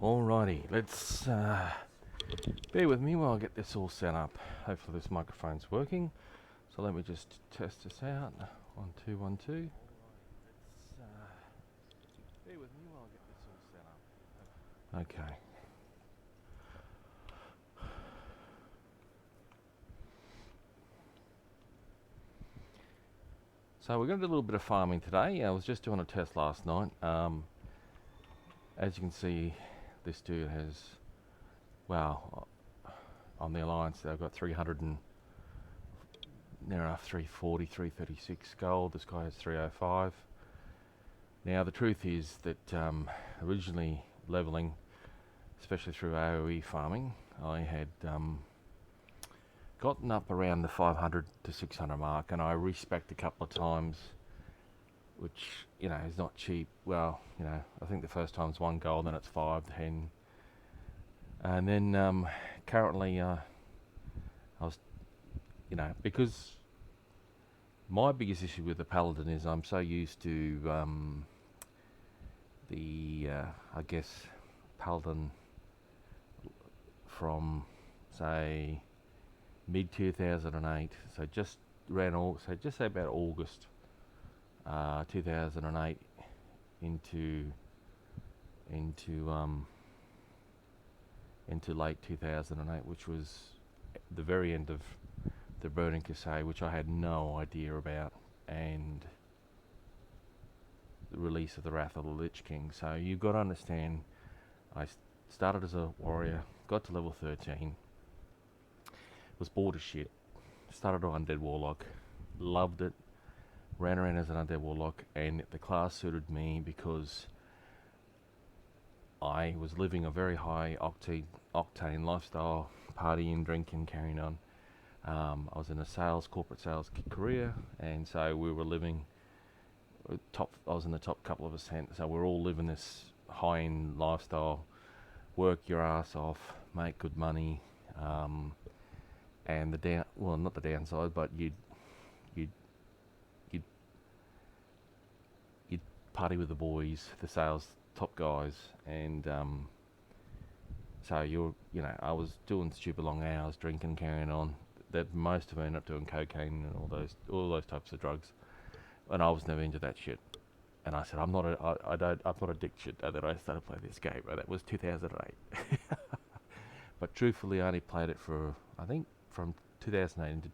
Alrighty, let's bear with me while I get this all set up. Hopefully this microphone's working. So let me just test this out. 1, 2, 1, 2. Bear with me while I get this all set up. Okay. So we're going to do a little bit of farming today. I was just doing a test last night. As you can see, this dude has, well, on the Alliance they've got 300 and near enough 340, 336 gold. This guy has 305. Now the truth is that originally leveling, especially through AoE farming, I had gotten up around the 500 to 600 mark, and I respec'd a couple of times, which, you know, is not cheap. Well, you know, I think the first time's 1 gold, then it's 5, 10. And then currently I was, you know, because my biggest issue with the Paladin is I'm so used to I guess, Paladin from, say, mid 2008, so just just say about August 2008 into late 2008, which was the very end of the Burning Crusade, which I had no idea about, and the release of the Wrath of the Lich King. So you've got to understand, I started as a warrior, got to level 13, was bored as shit, started on Undead Warlock, loved it, ran around as an Undead Warlock, and the class suited me because I was living a very high octane lifestyle, partying, drinking, carrying on. I was in a corporate sales career, and so we were living I was in the top couple of percent, so we're all living this high-end lifestyle, work your ass off, make good money, and not the downside, but you'd party with the boys, the sales top guys, and so I was doing stupid long hours, drinking, carrying on. That most of them ended up doing cocaine and all those types of drugs, and I was never into that shit. And I said, I'm not addicted. And then I started playing this game, and that was 2008. But truthfully, I only played it for, I think, from 2008 into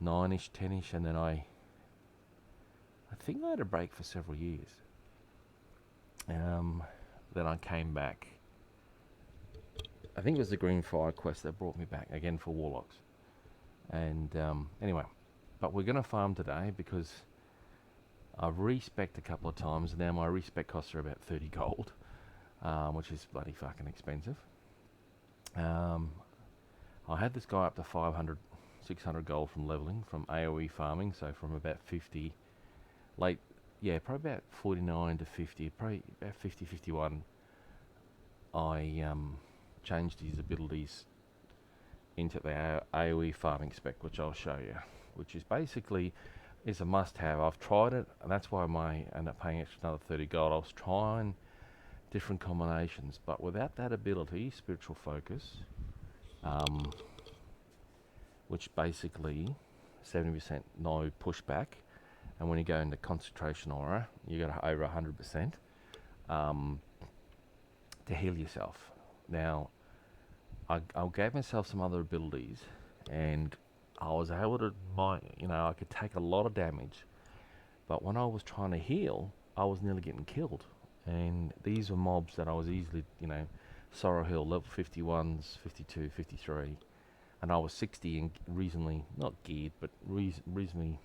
2009-ish, 10-ish, and then I think I had a break for several years. Then I came back. I think it was the Green Fire quest that brought me back again for Warlocks. And anyway, but we're going to farm today because I've respec'd a couple of times. Now my respec costs are about 30 gold, which is bloody fucking expensive. I had this guy up to 500, 600 gold from leveling, from AoE farming, so from about 50, probably about 49 to 50, probably about 50, 51, I changed his abilities into the AoE farming spec, which I'll show you, which is basically is a must-have. I've tried it, and that's why I ended up paying extra another 30 gold. I was trying different combinations, but without that ability, Spiritual Focus, which basically 70% no pushback, and when you go into Concentration Aura, you got over 100% to heal yourself. Now, I gave myself some other abilities, and I was able to, I could take a lot of damage, but when I was trying to heal, I was nearly getting killed. And these were mobs that I was easily, Sorrow Hill, level 51s, 52, 53, and I was 60 and reasonably, not geared, but reasonably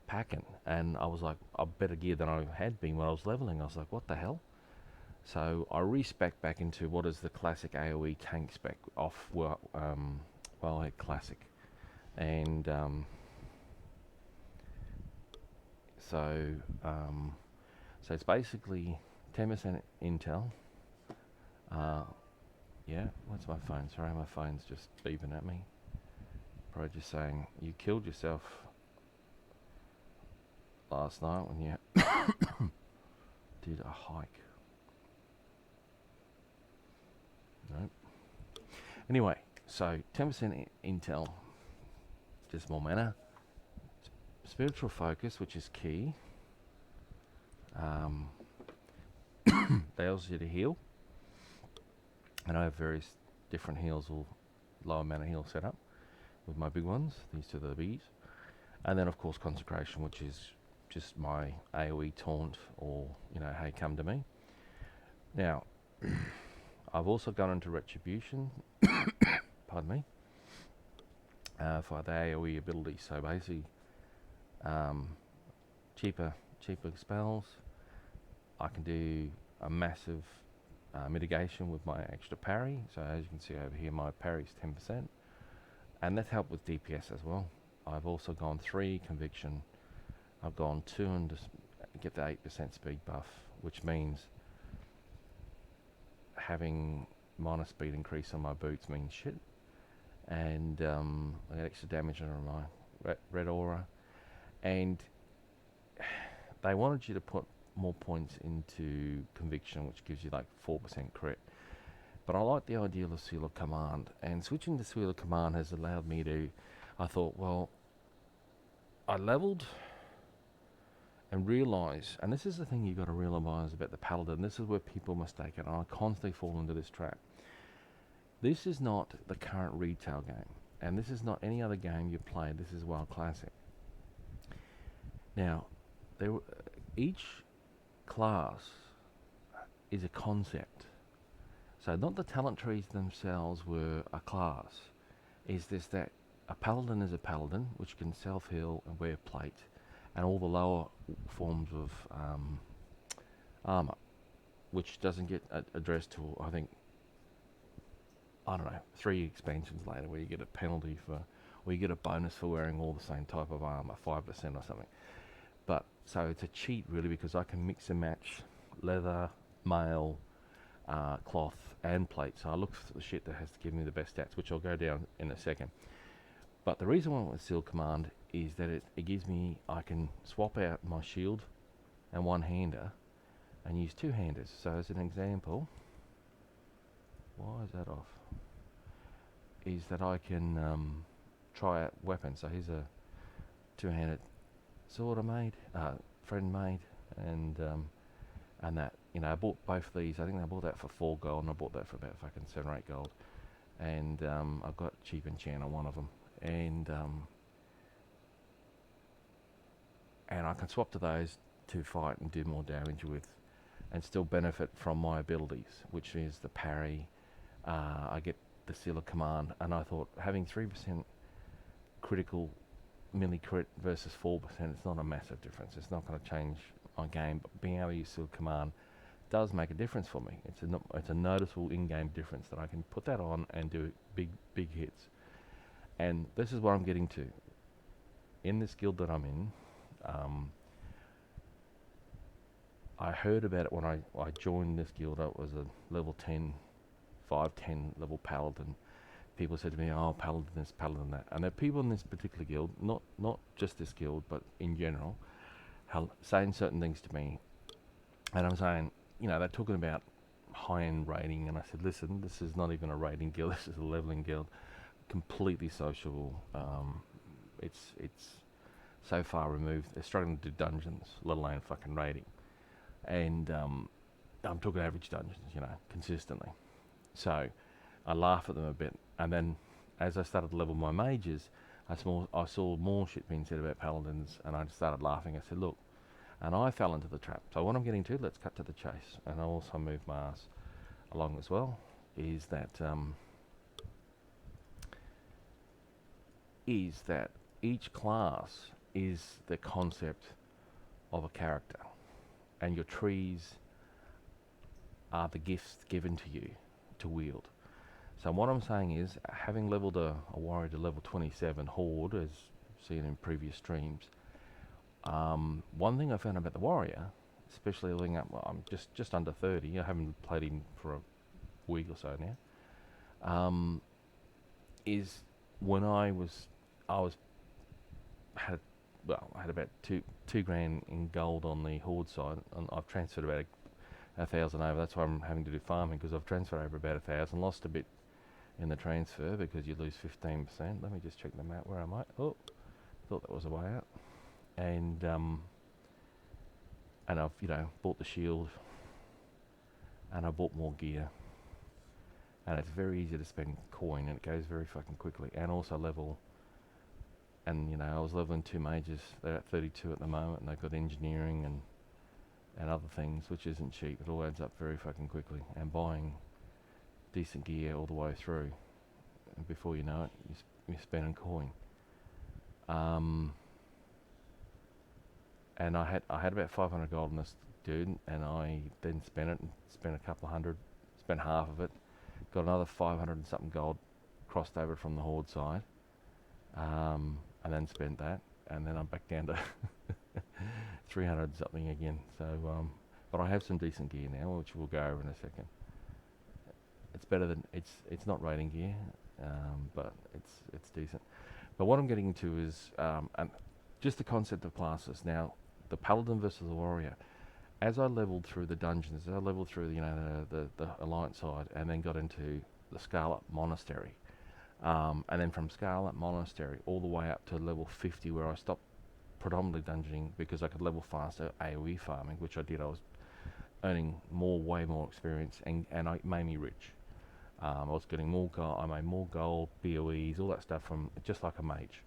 packing. And I was like, I'm better geared than I had been when I was leveling. I was like, what the hell? So I respec back into what is the classic AoE tank spec off Wellhead Classic, and so it's basically 10% intel. What's my phone? Sorry, my phone's just beeping at me. Probably just saying you killed yourself last night when you did a hike. Nope. Anyway, so 10% intel, just more mana. Spiritual focus, which is key. They allows you to heal. And I have various different heals or lower mana heal set up with my big ones. These two are the biggies. And then, of course, consecration, which is just my AoE taunt or, hey, come to me. Now, I've also gone into retribution, pardon me, for the AoE ability. So basically, cheaper spells. I can do a massive mitigation with my extra parry. So as you can see over here, my parry is 10%, and that helped with DPS as well. I've also gone 3 conviction. I've gone 2 and just get the 8% speed buff, which means having minus speed increase on my boots means shit. And I get extra damage on my red aura. And they wanted you to put more points into conviction, which gives you like 4% crit. But I like the idea of Seal of Command, and switching to Seal of Command has allowed me to, I thought, well, I leveled and realise, and this is the thing you've got to realise about the Paladin, this is where people mistake it, and I constantly fall into this trap. This is not the current retail game, and this is not any other game you play. This is WoW Classic. Now, each class is a concept. So not the talent trees themselves were a class. Is this that a paladin is a paladin, which can self-heal and wear plate, and all the lower forms of armor, which doesn't get addressed till, I think, I don't know, 3 expansions later, where you get a penalty for, or you get a bonus for wearing all the same type of armor, 5% or something. But, so it's a cheat really, because I can mix and match leather, mail, cloth and plate. So I look for the shit that has to give me the best stats, which I'll go down in a second. But the reason I want with Seal Command is that it gives me, I can swap out my shield and one-hander and use two-handers. So as an example, why is that off? Is that I can try out weapons. So here's a two-handed sword I made, friend made, and that, I bought both of these. I think I bought that for 4 gold, and I bought that for about fucking 7 or 8 gold. And I've got cheap enchant on one of them, and I can swap to those to fight and do more damage with, and still benefit from my abilities, which is the parry. I get the Seal of Command, and I thought having 3% critical melee crit versus 4%, it's not a massive difference. It's not going to change my game, but being able to use Seal of Command does make a difference for me. It's a noticeable in-game difference that I can put that on and do big hits. And this is what I'm getting to. In this guild that I'm in, I heard about it when I joined this guild. I was a level 10, 510 level paladin. People said to me, oh, paladin this, paladin that. And there are people in this particular guild, not just this guild, but in general, saying certain things to me. And I'm saying, they're talking about high-end raiding, and I said, listen, this is not even a raiding guild, this is a leveling guild. Completely sociable. It's so far removed. They're struggling to do dungeons, let alone fucking raiding. And I'm talking average dungeons, consistently. So I laugh at them a bit, and then as I started to level my mages, I saw more shit being said about paladins, and I just started laughing. I said, look, and I fell into the trap. So what I'm getting to, let's cut to the chase, and I'll also move my ass along as well, is that each class is the concept of a character, and your trees are the gifts given to you to wield. So what I'm saying is, having leveled a warrior to level 27 horde, as seen in previous streams, one thing I found about the warrior, especially leveling up, I'm just under 30. I haven't played him for a week or so now. Is when I had well, I had about two grand in gold on the horde side, and I've transferred about a thousand over. That's why I'm having to do farming, because I've transferred over about 1,000, lost a bit in the transfer because you lose 15%. Let me just check the map. Where am I? Oh, thought that was a way out. And I've bought the shield, and I bought more gear, and it's very easy to spend coin, and it goes very fucking quickly, and also level. And I was leveling 2 mages. They're at 32 at the moment, and they've got engineering and other things, which isn't cheap. It all adds up very fucking quickly, and buying decent gear all the way through, and before you know it, you're spending coin. And I had about 500 gold in this dude, and I then spent it, and spent a couple of hundred, spent half of it, got another 500 and something gold crossed over from the horde side, and then spent that, and then I'm back down to 300 something again. So, but I have some decent gear now, which we'll go over in a second. It's better than it's not raiding gear, but it's decent. But what I'm getting into is just the concept of classes. Now, the Paladin versus the Warrior. As I leveled through the dungeons, as I leveled through the Alliance side, and then got into the Scarlet Monastery, and then from Scarlet Monastery all the way up to level 50, where I stopped predominantly dungeoning because I could level faster AoE farming, which I did. I was earning way more experience, and it made me rich. I was getting more gold. I made more gold, BOEs, all that stuff from just like a mage.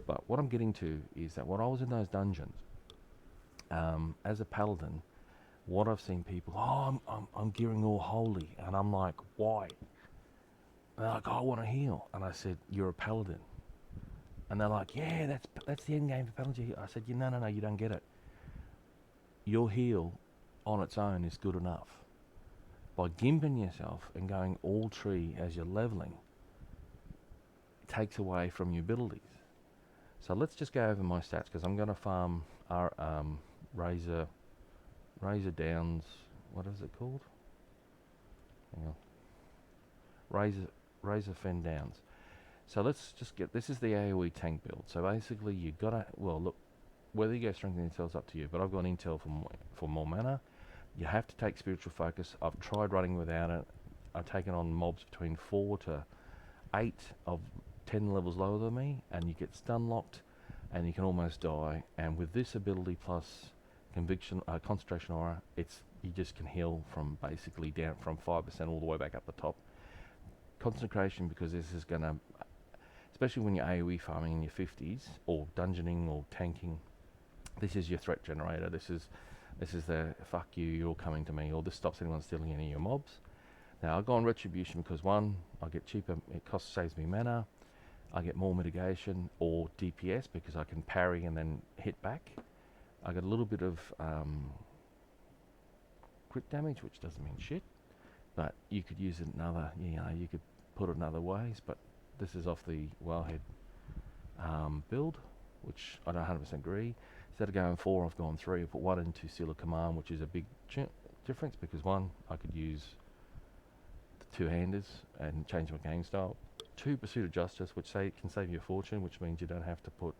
But what I'm getting to is that when I was in those dungeons, as a paladin, what I've seen people, I'm gearing all holy, and I'm like, why? And they're like, I want to heal, and I said, you're a paladin, and they're like, yeah, that's the end game for paladin. I said, no, you don't get it. Your heal on its own is good enough. By gimping yourself and going all tree as you're leveling, it takes away from your abilities. So let's just go over my stats, because I'm going to farm our Razor Downs. What is it called? Hang on. Razor Fen Downs. So let's just get, this is the AoE tank build. So basically you gotta, well look, whether you go strength and intel's up to you, but I've got intel for more mana. You have to take spiritual focus. I've tried running without it. I've taken on mobs between 4 to 8 of 10 levels lower than me, and you get stun locked, and you can almost die. And with this ability plus conviction, concentration aura, you just can heal from basically down from 5% all the way back up the top. Concentration, because this is gonna, especially when you're AoE farming in your 50s or dungeoning or tanking, this is your threat generator. This is the fuck you, you're coming to me, or this stops anyone stealing any of your mobs. Now I go on retribution because one, I get cheaper, saves me mana. I get more mitigation or DPS because I can parry and then hit back. I get a little bit of crit damage, which doesn't mean shit, but you could use it another, you could put it in other ways, but this is off the Wellhead build, which I don't 100% agree. Instead of going 4, I've gone 3. I put 1 into Seal of Command, which is a big difference, because 1, I could use the 2-handers and change my game style. 2, Pursuit of Justice, which can save you a fortune, which means you don't have to put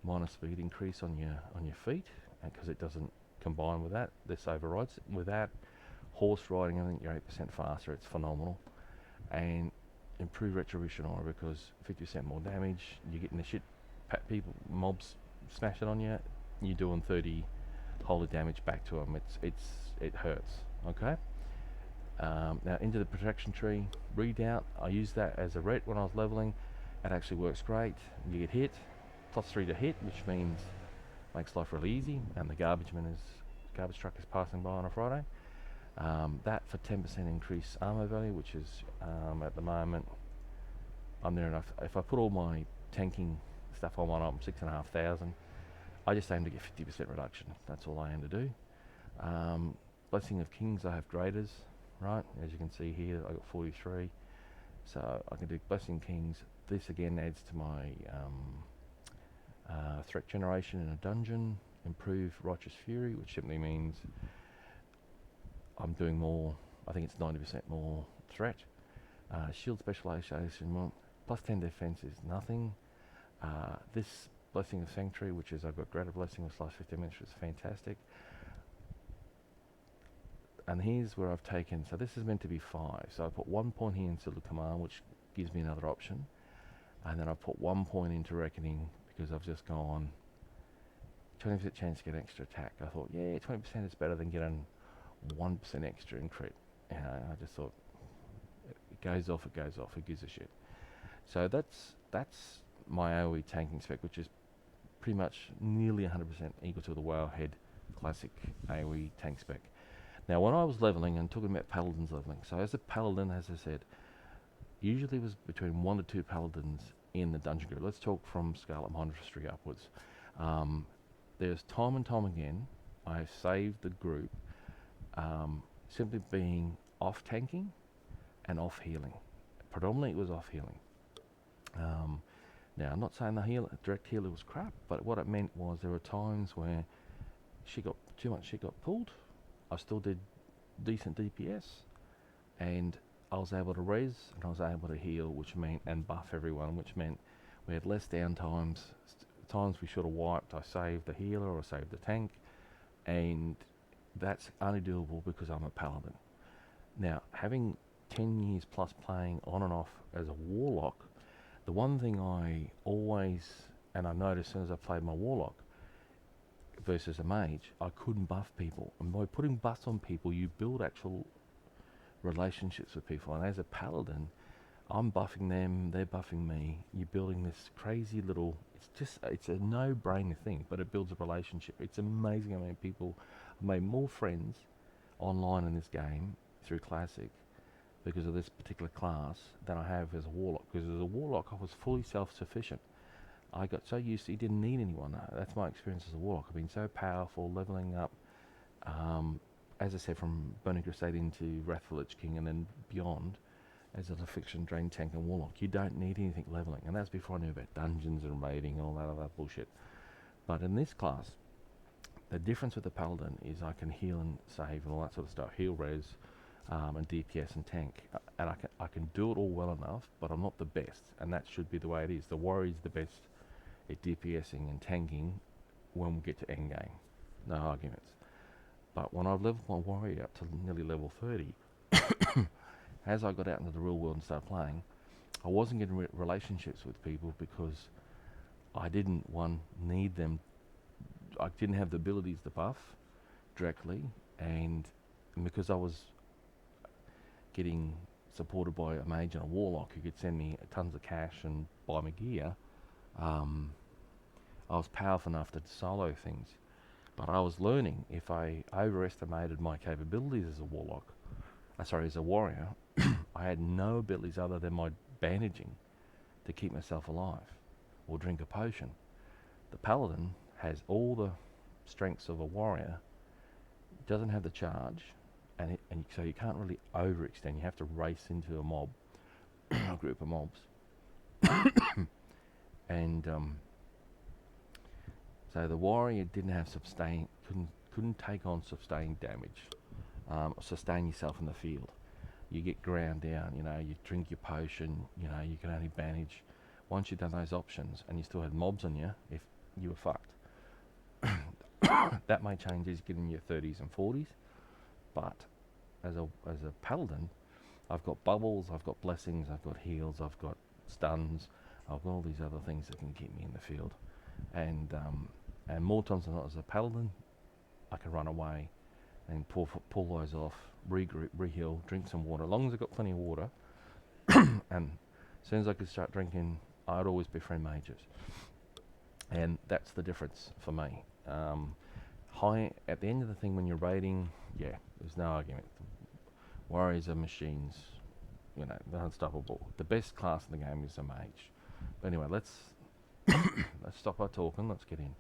minor speed increase on your feet, because it doesn't combine with that. This overrides it. With that, horse riding, I think you're 8% faster. It's phenomenal. And improve retribution aura, because 50% more damage. You're getting the shit mobs smashing on you. You're doing 30 holy damage back to them. It hurts. Okay. Now into the protection tree, redoubt. I used that as a ret when I was leveling. It actually works great. You get hit, +3 to hit, which means makes life really easy. And the garbage truck is passing by on a Friday. That for 10% increase armor value, which is at the moment I'm there enough. If I put all my tanking stuff on one up, 6,500. I just aim to get 50% reduction. That's all I aim to do. Blessing of Kings, I have graders, right? As you can see here, I got 43. So I can do Blessing Kings. This again adds to my threat generation in a dungeon. Improve Righteous Fury, which simply means I'm doing more. I think it's 90% more threat. Shield specialization, +10 defense is nothing. This Blessing of Sanctuary, which is I've got Greater Blessing with /15 minutes, which is fantastic. And here's where I've taken, so this is meant to be 5. So I put 1 point here in Seal of Command, which gives me another option. And then I put 1 point into Reckoning because I've just gone 20% chance to get extra attack. I thought, yeah, 20% is better than getting 1% extra in crit. You know, I just thought, it goes off, who gives a shit. So that's my AoE tanking spec, which is pretty much nearly 100% equal to the Wowhead classic AoE tank spec. Now, when I was leveling, and talking about Paladins leveling, so as a Paladin, as I said, usually was between 1 to 2 Paladins in the dungeon group. Let's talk from Scarlet Monastery upwards. There's time and time again, I have saved the group simply being off tanking and off healing. Predominantly it was off healing. Now, I'm not saying the direct healer was crap, but what it meant was there were times where too much shit got pulled. I still did decent DPS, and I was able to res, and I was able to heal, which meant, and buff everyone, which meant we had less down times. Times we should have wiped, I saved the healer or saved the tank, and that's only doable because I'm a Paladin. Now, having 10 years plus playing on and off as a Warlock, the one thing I always, and I noticed as soon as I played my Warlock versus a Mage, I couldn't buff people. And by putting buffs on people, you build actual relationships with people. And as a Paladin, I'm buffing them, they're buffing me. You're building this crazy little, it's a no-brainer thing, but it builds a relationship. It's amazing how many people, I made more friends online in this game through Classic because of this particular class than I have as a Warlock. Because as a Warlock, I was fully self-sufficient. I got so used to, he didn't need anyone. That's my experience as a Warlock. I've been so powerful, leveling up, as I said, from Burning Crusade into Wrath of the Lich King and then beyond, as an Affliction, Drain, Tank and Warlock. You don't need anything leveling. And that's before I knew about dungeons and raiding and all that other bullshit. But in this class, the difference with the Paladin is I can heal and save and all that sort of stuff. Heal, res, and DPS and tank. And I can do it all well enough, but I'm not the best. And that should be the way it is. The Warrior's the best at DPSing and tanking when we get to endgame. No arguments. But when I've leveled my Warrior up to nearly level 30, as I got out into the real world and started playing, I wasn't getting relationships with people because I didn't, need them. I didn't have the abilities to buff directly, and because I was getting supported by a Mage and a Warlock who could send me tons of cash and buy me gear, I was powerful enough to solo things. But I was learning, if I overestimated my capabilities as a Warlock, as a Warrior, I had no abilities other than my bandaging to keep myself alive or drink a potion. The Paladin has all the strengths of a Warrior, doesn't have the charge, and so you can't really overextend. You have to race into a mob, a group of mobs, and so the Warrior didn't have couldn't take on sustained damage, sustain yourself in the field. You get ground down, you drink your potion, you can only bandage. Once you've done those options and you still had mobs on you, if you were fucked. That may change as you get in your 30s and 40s, but as a Paladin, I've got bubbles, I've got blessings, I've got heals, I've got stuns, I've got all these other things that can keep me in the field. And more times than not, as a Paladin, I can run away and pull those off, regroup, reheal, drink some water. As long as I've got plenty of water, and as soon as I could start drinking, I'd always befriend mages. And that's the difference for me. At the end of the thing, when you're raiding, there's no argument. Warriors are machines, they're unstoppable. The best class in the game is a mage. But anyway, let's stop our talking, let's get in.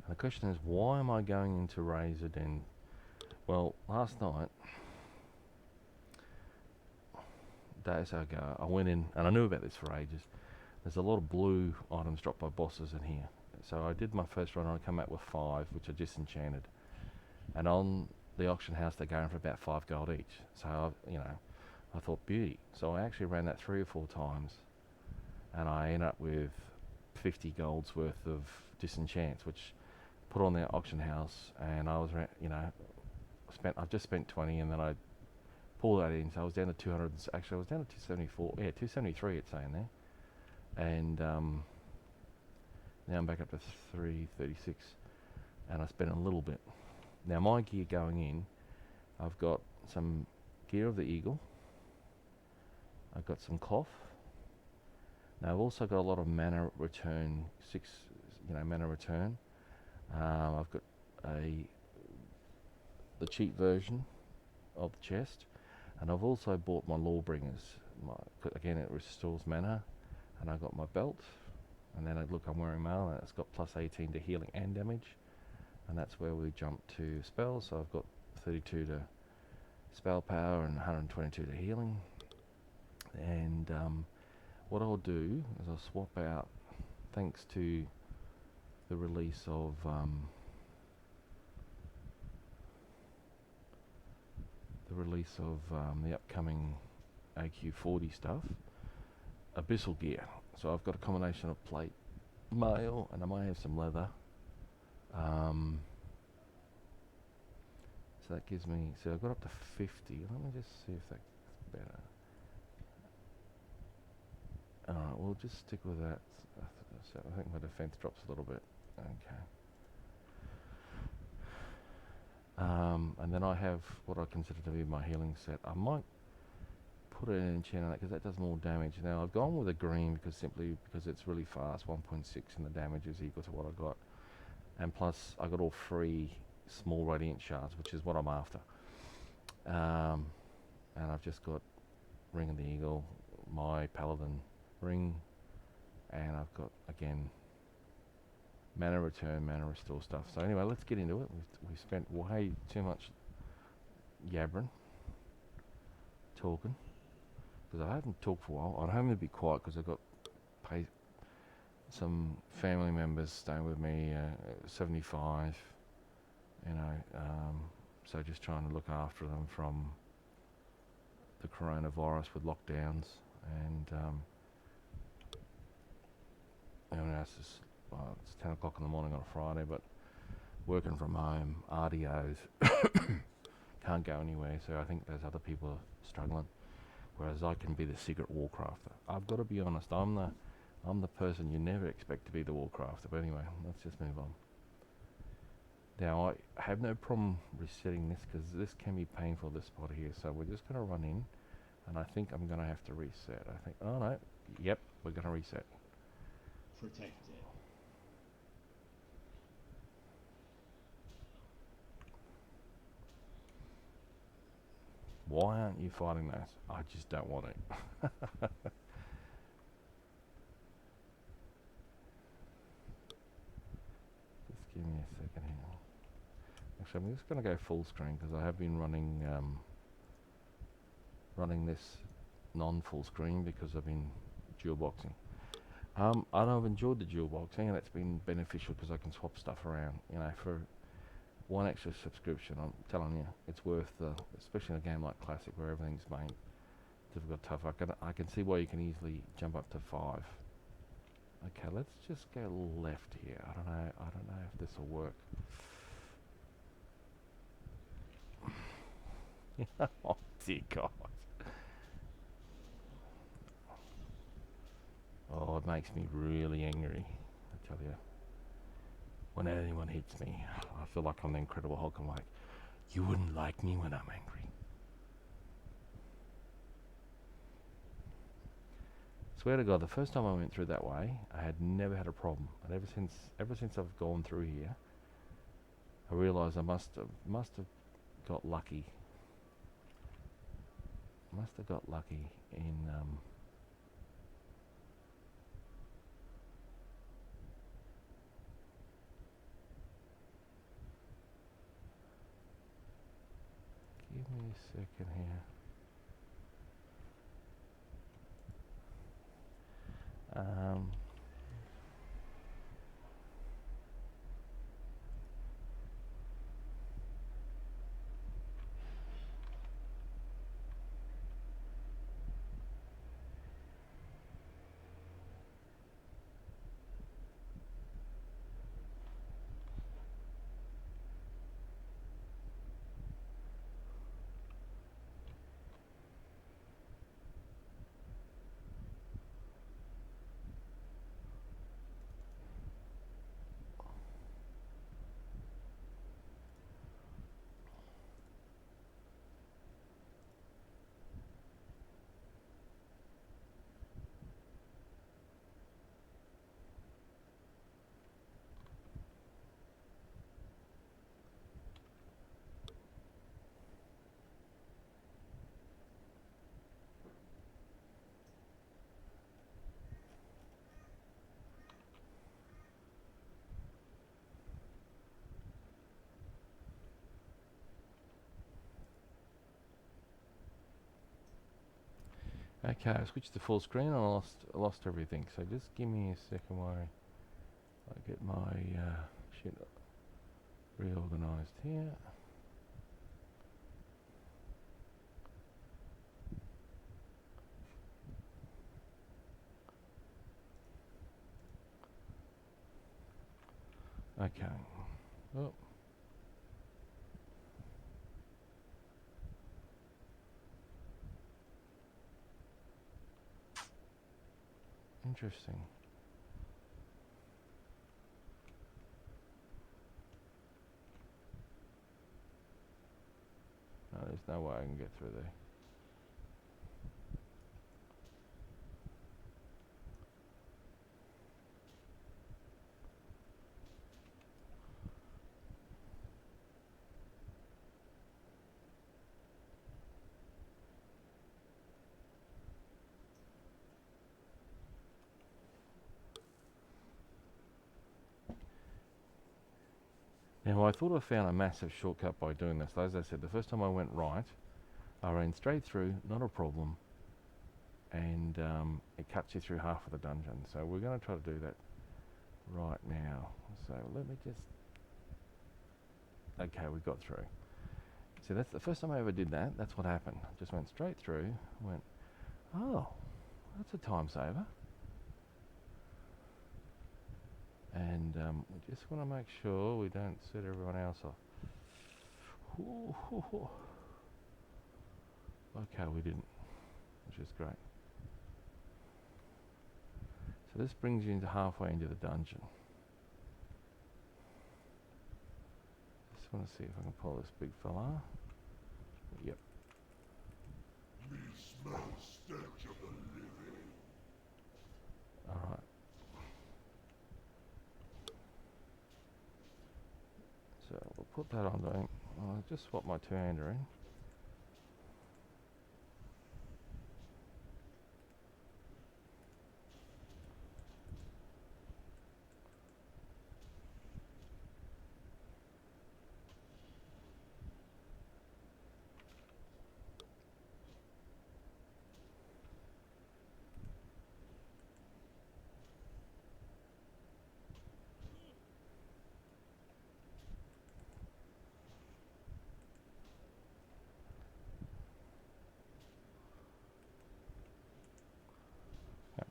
And the question is, why am I going into Razor Den? Well, last night, days ago, I went in, and I knew about this for ages. There's a lot of blue items dropped by bosses in here. So I did my first run, and I come out with 5, which I just enchanted. And on the auction house, they're going for about 5 gold each. So, I thought, beauty. So I actually ran that 3 or 4 times, and I ended up with 50 gold's worth of disenchants, which put on the auction house, and I was, I've just spent 20, and then I pulled that in, so I was down to 200. Actually, I was down to 274. Yeah, 273. It's saying there, and now I'm back up to 336, and I spent a little bit. Now my gear going in, I've got some gear of the eagle. I've got some cloth. Now I've also got a lot of mana return, mana return. I've got the cheap version of the chest, and I've also bought my Lawbringers. Again, it restores mana, and I got my belt, and then look, I'm wearing mail, and it's got plus 18 to healing and damage, and that's where we jump to spells. So I've got 32 to spell power and 122 to healing, and what I'll do is I'll swap out, thanks to the release of the upcoming AQ40 stuff, abyssal gear. So I've got a combination of plate, mail, and I might have some leather. So that gives me, so I've got up to 50. Let me just see if that's better. Alright, we'll just stick with that. So I think my defense drops a little bit. Okay. And then I have what I consider to be my healing set. I might put an enchant on that because that does more damage. Now I've gone with a green simply because it's really fast, 1.6, and the damage is equal to what I got. And plus I got all 3 small radiant shards, which is what I'm after. And I've just got Ring of the Eagle, my Paladin ring, and I've got, again, mana return, mana restore stuff. So anyway, let's get into it. We've spent way too much yabbering, talking, because I haven't talked for a while. I'm hoping to be quiet because I've got some family members staying with me, 75, so just trying to look after them from the coronavirus with lockdowns, and it's 10 o'clock in the morning on a Friday, but working from home, RDOs, can't go anywhere, so I think there's other people are struggling, whereas I can be the secret warcrafter. I've got to be honest, I'm the person you never expect to be the warcrafter, but anyway, let's just move on. Now, I have no problem resetting this because this can be painful, this spot here, so we're just going to run in, and I think I'm going to have to reset. I think, oh no, yep, we're going to reset. Protected. Why aren't you fighting those? I just don't want it. Just give me a second here. Actually, I'm just going to go full screen because I have been running this non-full screen because I've been dual boxing. And I've enjoyed the dual boxing, and it's been beneficial because I can swap stuff around. For one extra subscription, I'm telling you, it's worth especially in a game like Classic where everything's made difficult, tough. I can see why you can easily jump up to 5. Okay, let's just go left here. I don't know if this will work. Oh dear God. Oh, it makes me really angry, I tell you. When anyone hits me, I feel like I'm the Incredible Hulk. I'm like, you wouldn't like me when I'm angry. Swear to God, the first time I went through that way, I had never had a problem. And ever since I've gone through here, I realised I must have got lucky. Must have got lucky in give me a second here. Okay, I switched to full screen and I lost everything. So just give me a second while I get my shit reorganized here. Okay. Oh. Interesting. No, there's no way I can get through there. Now I thought I found a massive shortcut by doing this. As I said, the first time I went right, I ran straight through, not a problem, and it cuts you through half of the dungeon. So we're going to try to do that right now. So let me just... Okay, we got through. So that's the first time I ever did that. That's what happened. I just went straight through, went, oh, that's a time saver. And we just want to make sure we don't set everyone else off. Okay, we didn't, which is great. So this brings you into halfway into the dungeon. Just want to see if I can pull this big fella. Yep. Me smell stench of the living. Alright. So we'll put that onto him. I'll just swap my two-hander in.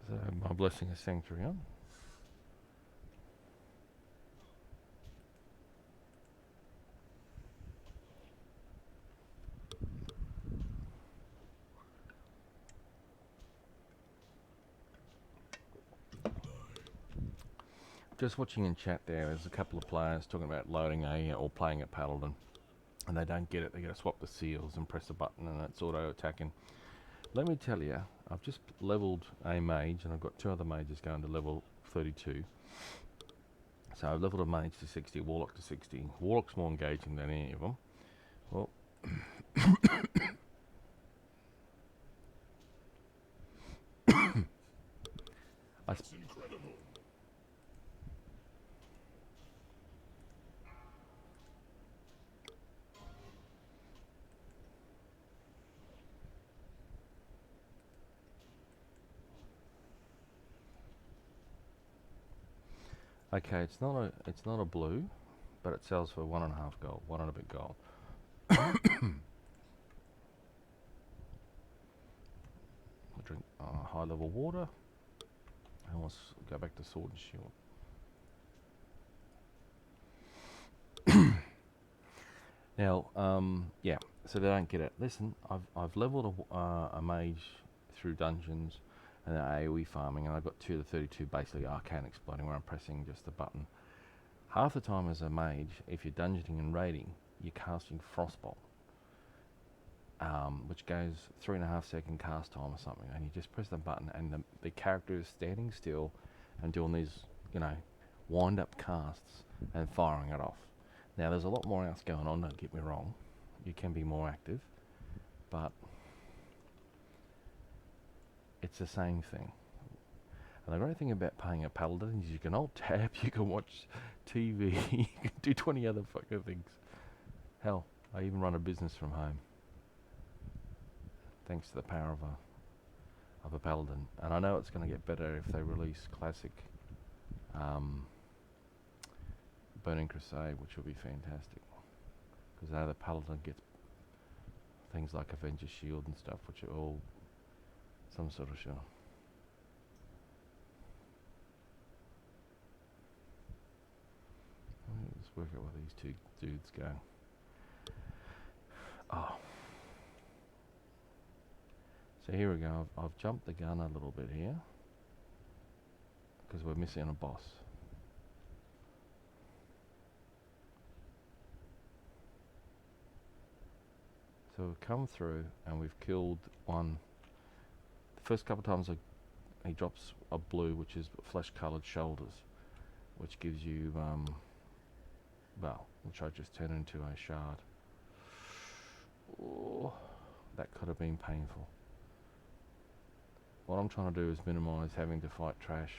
So my blessing of sanctuary on. Just watching in chat there's a couple of players talking about loading or playing at Paladin, and they don't get it. They got to swap the seals and press a button and it's auto attacking. Let me tell you, I've just leveled a mage and I've got two other mages going to level 32. So I've leveled a mage to 60, warlock to 60. Warlock's more engaging than any of them. Well, It's incredible. okay, it's not a blue, but it sells for 1.5 gold, 1 and a bit gold. We'll drink high level water, and we'll go back to sword and shield. Now, yeah, so they don't get it. Listen, I've leveled a mage through dungeons and AoE farming, and I've got 2 to 32 basically arcane exploding where I'm pressing just a button. Half the time as a mage, if you're dungeoning and raiding, you're casting Frostbolt, which goes 3.5 second cast time or something, and you just press the button and the character is standing still and doing these, wind up casts and firing it off. Now there's a lot more else going on, don't get me wrong. You can be more active, but it's the same thing. And the great thing about playing a Paladin is you can alt tab, you can watch TV, you can do 20 other fucking things. Hell, I even run a business from home. Thanks to the power of of a Paladin. And I know it's going to get better if they release classic um, Burning Crusade, which will be fantastic. Because now the Paladin gets things like Avenger Shield and stuff, which are all some sort of show. Let's work out where these two dudes go. Oh. So here we go. I've jumped the gun a little bit here. Because we're missing a boss. So we've come through and we've killed one. The first couple of times he drops a blue, which is flesh-coloured shoulders, which gives you, well, which I just turned into a shard. Oh, that could have been painful. What I'm trying to do is minimise having to fight trash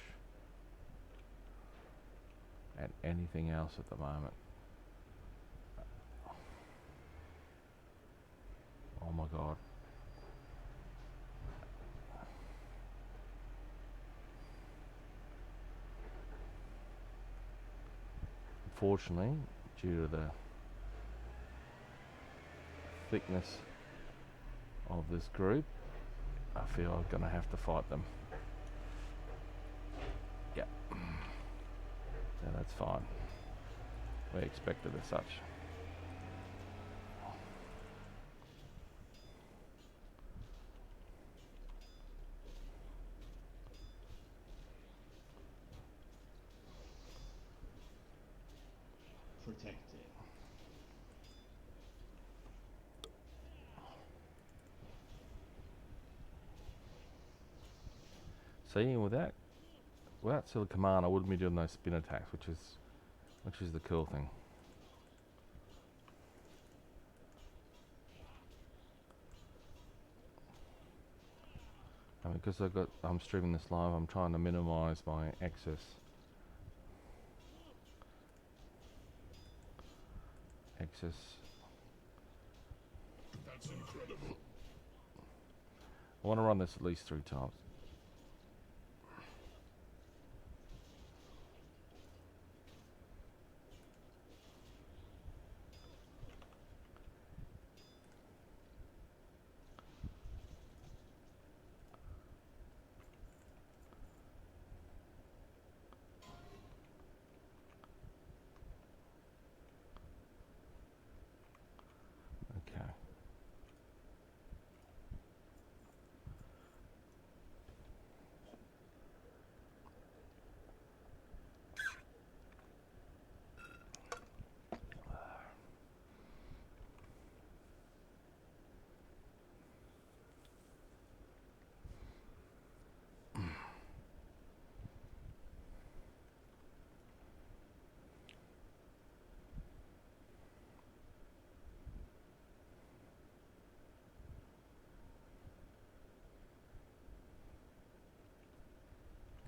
and anything else at the moment. Oh my god. Unfortunately, due to the thickness of this group, I feel I'm gonna have to fight them. Yeah. Yeah, that's fine. We expected as such. Protected. See, without Silla Command, I wouldn't be doing those spin attacks, which is the cool thing. And because I'm streaming this live, I'm trying to minimise my excess. That's incredible. I want to run this at least 3 times. Okay.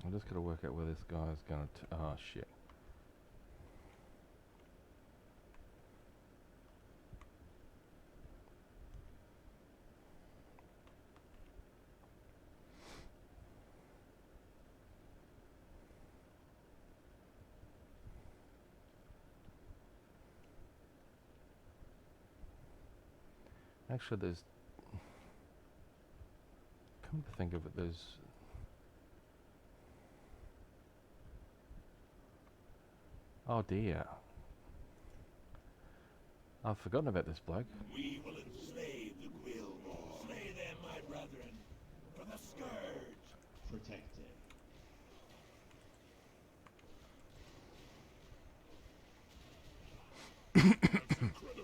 I'm just gotta work out where this guy's gonna. Oh shit. Actually, there's. Come to think of it, there's. Oh dear. I've forgotten about this bloke. We will enslave the Quill. Slay them, my brethren, for the Scourge. Protected. That's incredible.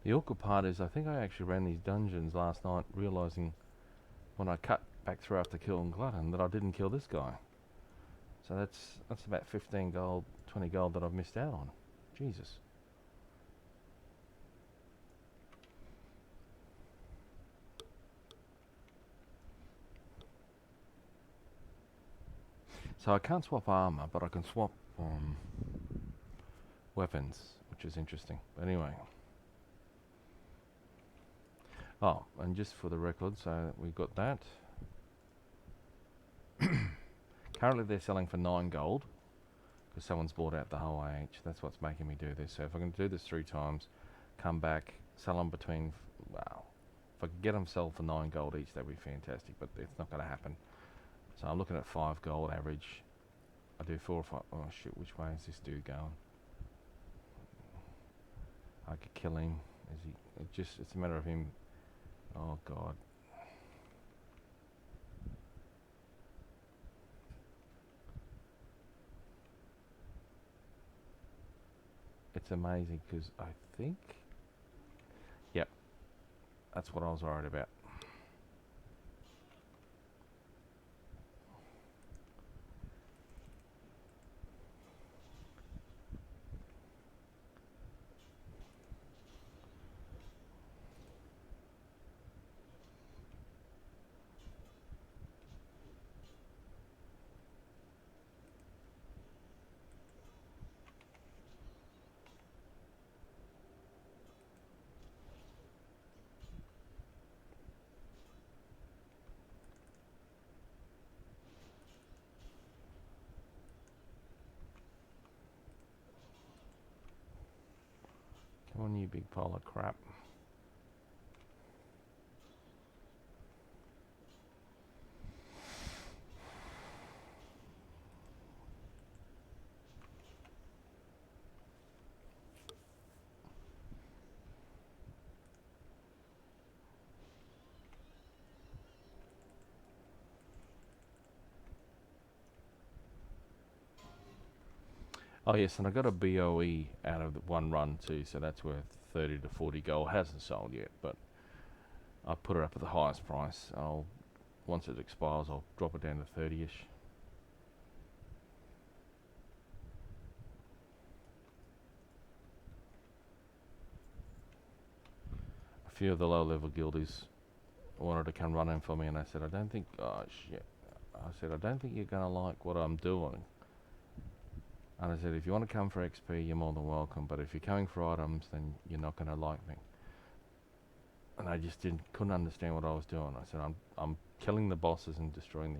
The awkward part is I think I actually ran these dungeons last night, realising when I cut back through after killing Glutton that I didn't kill this guy. So that's about 15 gold, 20 gold that I've missed out on. Jesus. So I can't swap armor, but I can swap weapons, which is interesting. But anyway. Oh, and just for the record, so we got that. Currently they're selling for 9 gold, because someone's bought out the whole AH. That's what's making me do this. So if I can do this 3 times, come back, sell them between, wow, if I could get them sold for 9 gold each, that'd be fantastic, but it's not going to happen. So I'm looking at 5 gold average. I do 4 or 5, oh shit, which way is this dude going? I could kill him. Is he, it's a matter of him, oh god. It's amazing because I think, yep, that's what I was worried about. Come on, you big pile of crap. Oh yes, and I got a BOE out of the one run too, so that's worth 30 to 40 gold. Hasn't sold yet, but I put it up at the highest price. Once it expires, I'll drop it down to 30ish. A few of the low level guildies wanted to come running for me, and I said, I don't think, oh shit. I said, I don't think you're gonna like what I'm doing. And I said, if you want to come for XP, you're more than welcome. But if you're coming for items, then you're not going to like me. And I just couldn't understand what I was doing. I said, I'm killing the bosses and destroying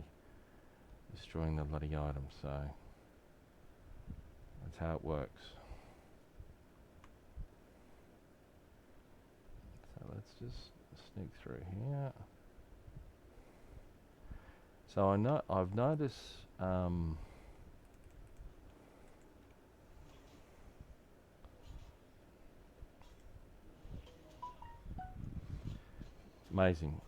the bloody items. So that's how it works. So let's just sneak through here. So I've noticed. Amazing.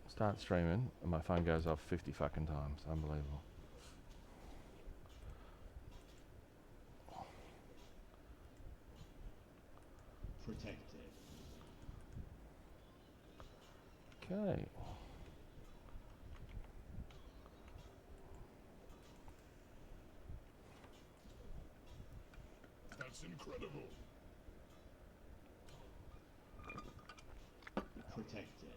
Start streaming and my phone goes off 50 fucking times. Unbelievable. Protected. Okay. That's incredible. Protected.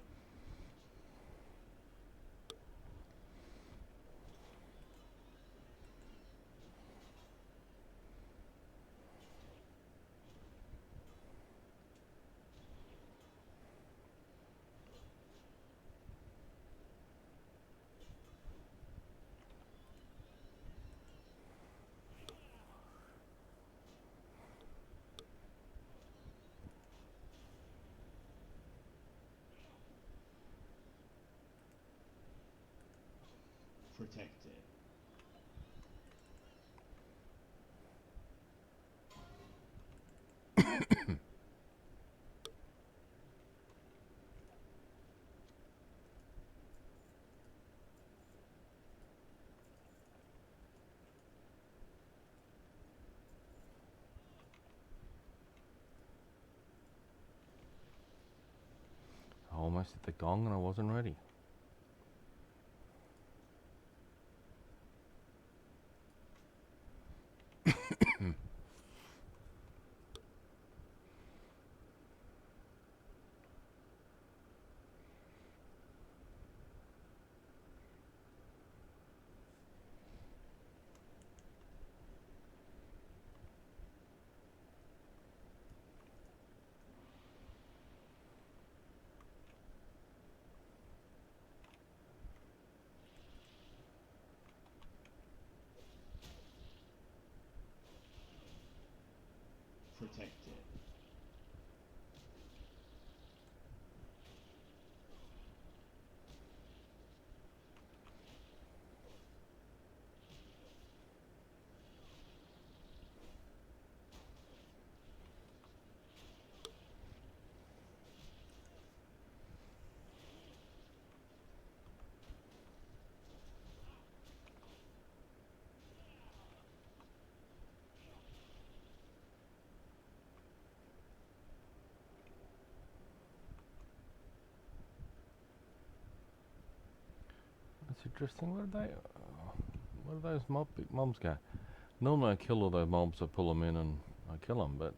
Protected. almost hit the gong and I wasn't ready. Protected. That's interesting. Where do those mobs go? Normally I kill all those mobs, I pull them in and I kill them, but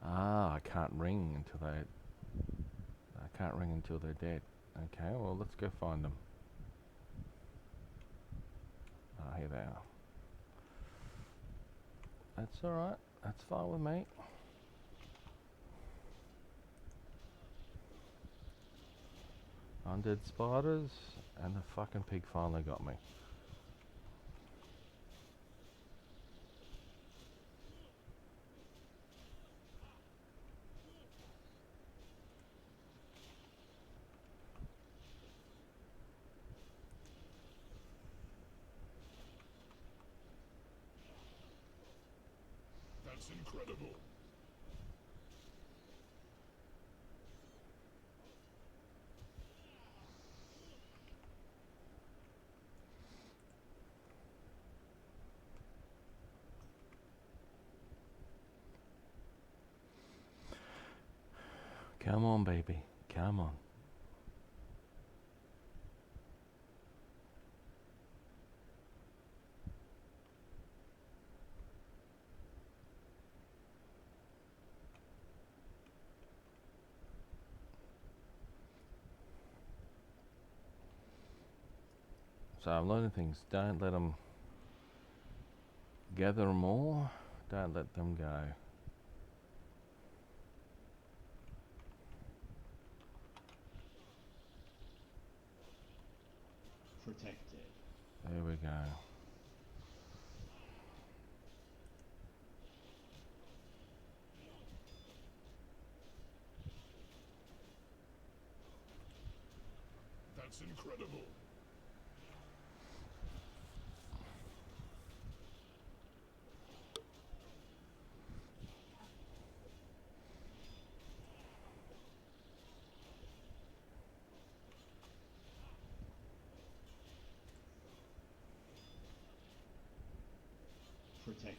I can't ring until they're dead. Okay, well let's go find them. Ah, here they are. That's alright, that's fine with me. Undead spiders, and the fucking pig finally got me. That's incredible. Come on, baby, come on. So I'm learning things. Don't let them gather them all. Don't let them go. Protected. There we go. That's incredible. Protected.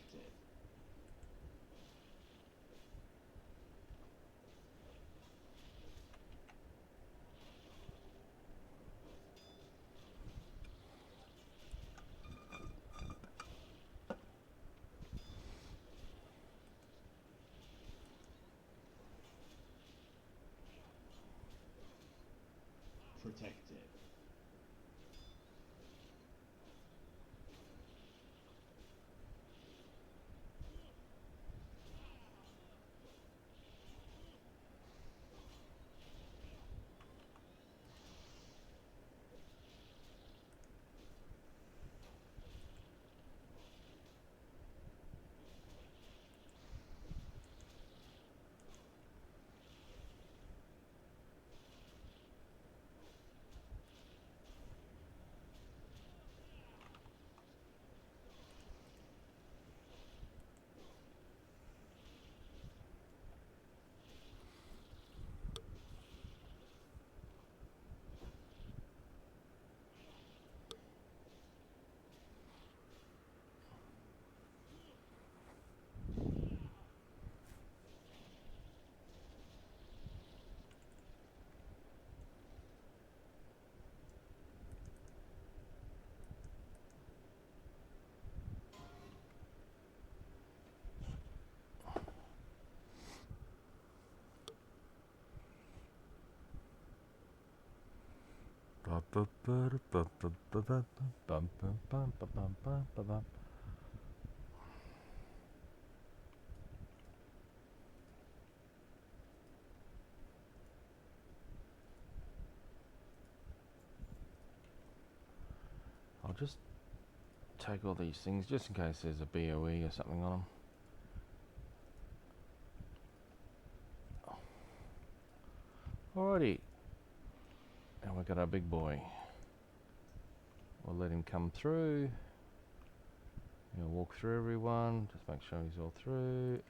Protected. I'll just take all these things just in case there's a BOE or something on them. Alrighty, and we've got our big boy. We'll let him come through. He'll walk through everyone, just make sure he's all through.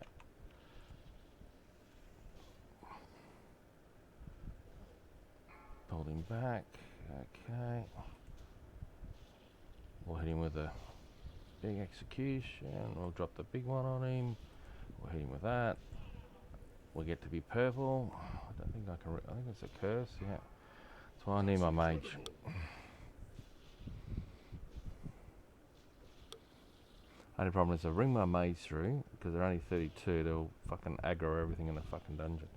Pull him back, okay. We'll hit him with a big execution, we'll drop the big one on him. We'll hit him with that. We'll get to be purple. I don't think I can, I think it's a curse, yeah. That's why I need my mage. Only problem is I ring my mage through, because they're only 32, they'll fucking aggro everything in the fucking dungeon.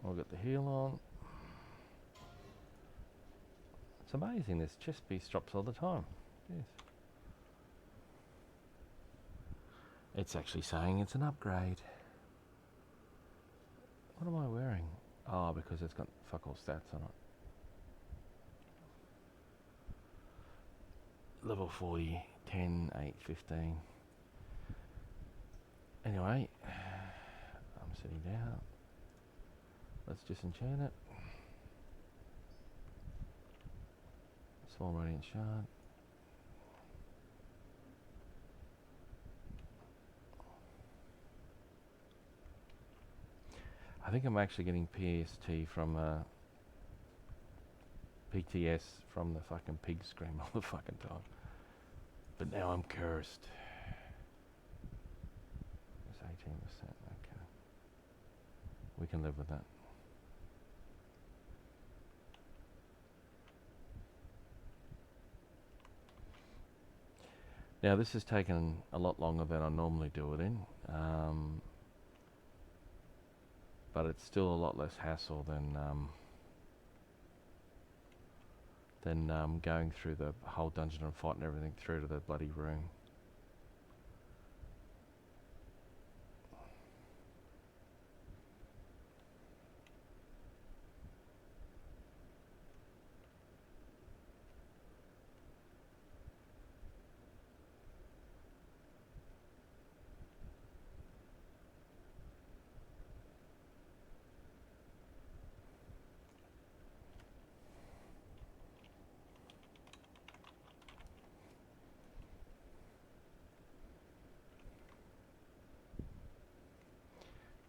We'll get the heal on. It's amazing, this chest piece drops all the time. Yes. It's actually saying it's an upgrade. What am I wearing? Oh, because it's got fuck all stats on it. Level 40, 10, 8, 15. Anyway, I'm sitting down. Let's disenchant it. Small radiant shard. I think I'm actually getting PST from PTS from the fucking pig scream all the fucking time. But now I'm cursed. It's 18%, okay. We can live with that. Now this has taken a lot longer than I normally do it in, but it's still a lot less hassle than going through the whole dungeon and fighting everything through to the bloody room.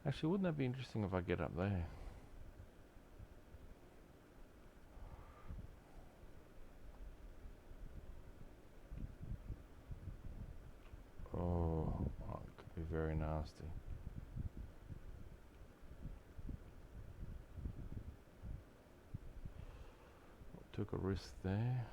Actually, wouldn't that be interesting if I get up there? Oh, it could be very nasty. Took a risk there.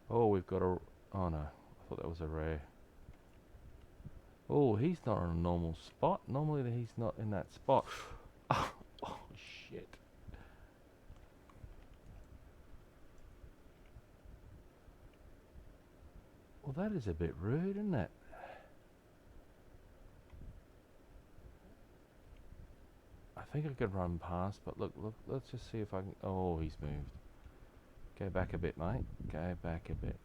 Oh, we've got a... Oh no, I thought that was a rare. Oh, he's not on a normal spot. Normally he's not in that spot. Oh, shit. that is a bit rude, isn't it? I think I could run past, but look, let's just see if I can... Oh, he's moved. Go back a bit, mate. Go back a bit.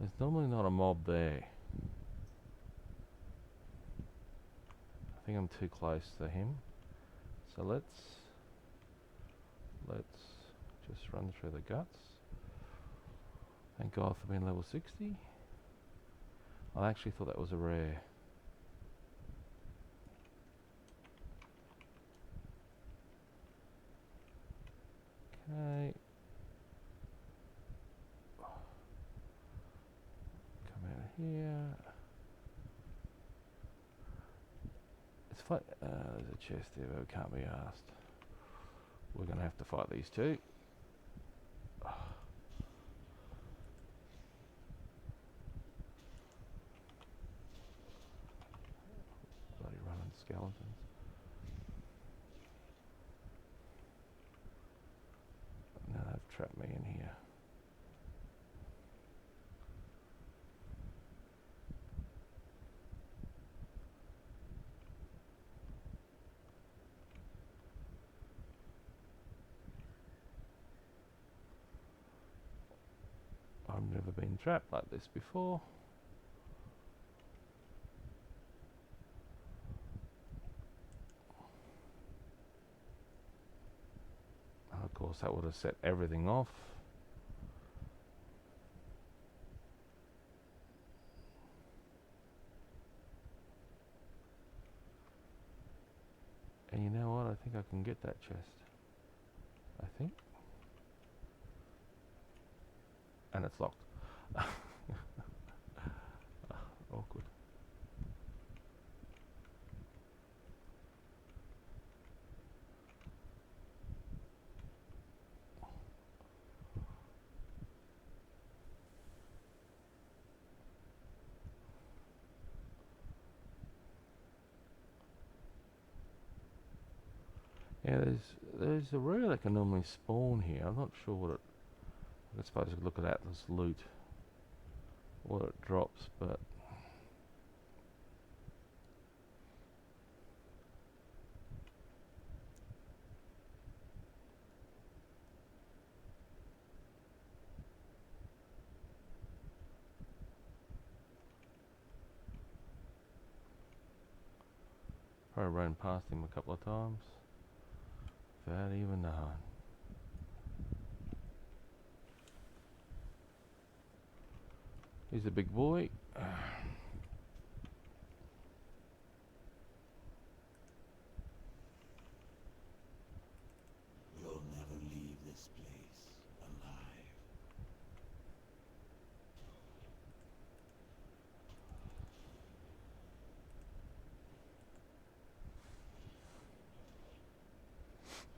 There's normally not a mob there. I think I'm too close to him. So let's just run through the guts. Thank God for being level 60. I actually thought that was a rare. Okay. Come out here. It's fight. There's a chest there, but it can't be asked. We're gonna have to fight these two. Bloody running skeletons. Now they've trapped me in here. I've never been trapped like this before. And of course that would have set everything off. And you know what? I think I can get that chest. I think. And it's locked. Awkward. Yeah, there's a rare that can normally spawn here. I'm not sure what it... I suppose I could look at Atlas loot, what it drops, but... Probably ran past him a couple of times without even knowing. He's a big boy. You'll never leave this place alive.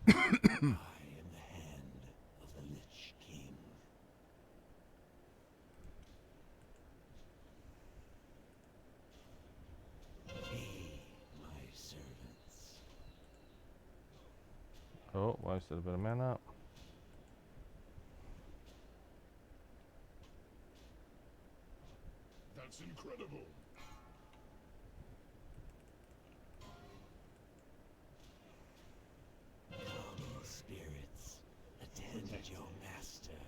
I am the hand of the Lich King. Be my servants. Oh, wasted a bit of mana. That's incredible. Come, spirits, attend your master.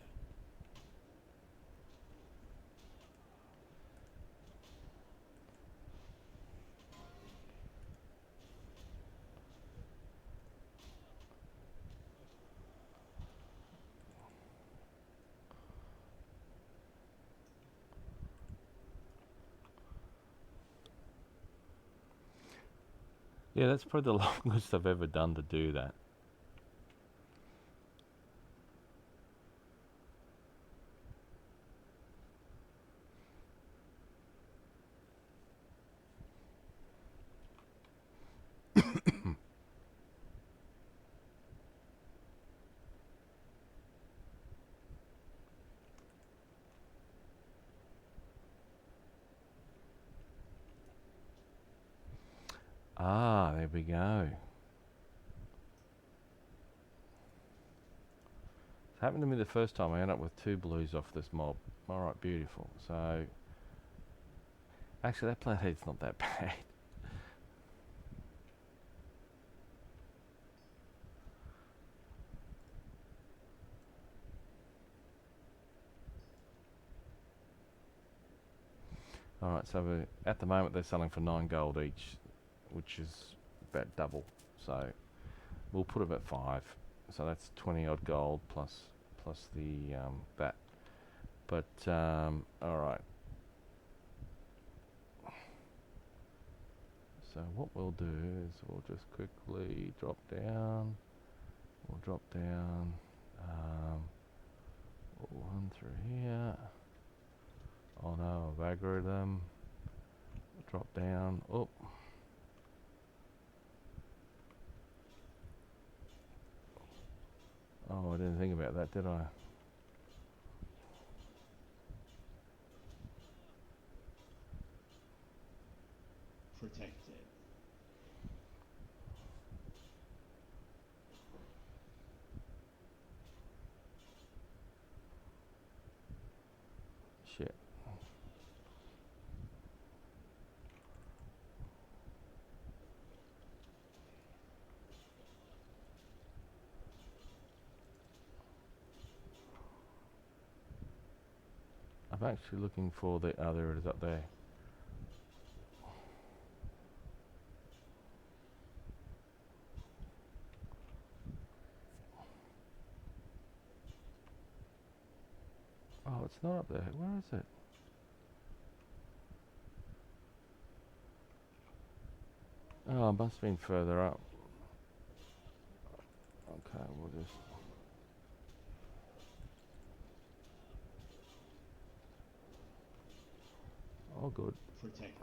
Yeah, that's probably the longest I've ever done to do that. Ah, there we go. It happened to me the first time. I ended up with 2 blues off this mob. Alright, beautiful. So, actually that Plathead's not that bad. Alright, so at the moment they're selling for 9 gold each, which is about double. So we'll put it at 5. So that's 20 odd gold plus the that. But alright. So what we'll do is we'll just quickly drop down. We'll drop down. We'll run through here. Oh no, I've aggroed them. Drop down. Oh. Oh, I didn't think about that, did I? Protected. Shit. I'm actually looking for the... Oh, there it is up there. Oh, it's not up there. Where is it? Oh, it must have been further up. Okay, we'll just... Oh, good. Protected.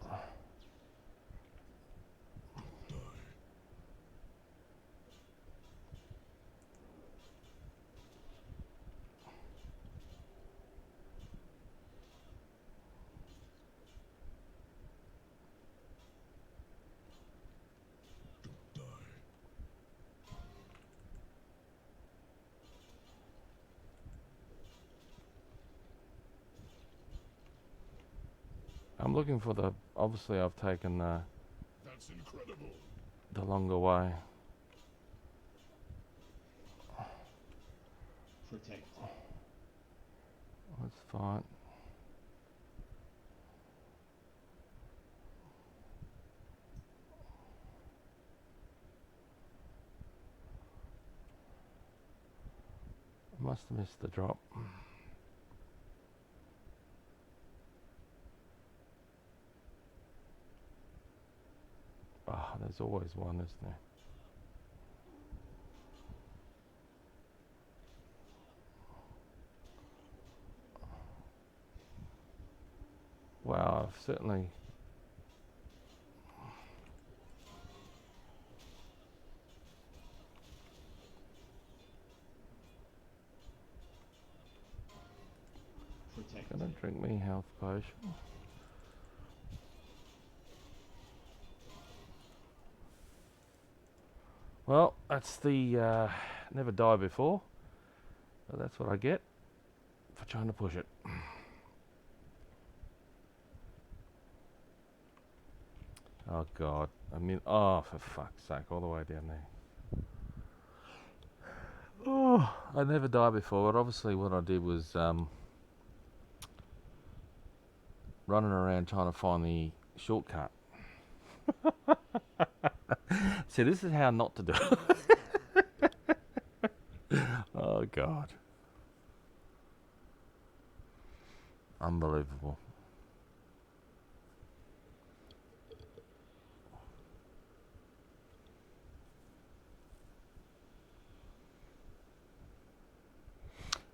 I'm looking for the... Obviously, I've taken That's incredible. the longer way. Protected. That's fine. I must have missed the drop. Ah, there's always one, isn't there? Wow, I've certainly... Protected. Gonna drink me health potion. Well, that's the never die before. So that's what I get for trying to push it. Oh god. I mean, oh, for fuck's sake, all the way down there. Oh, I never die before, but obviously what I did was running around trying to find the shortcut. See, this is how not to do it. Oh god. Unbelievable.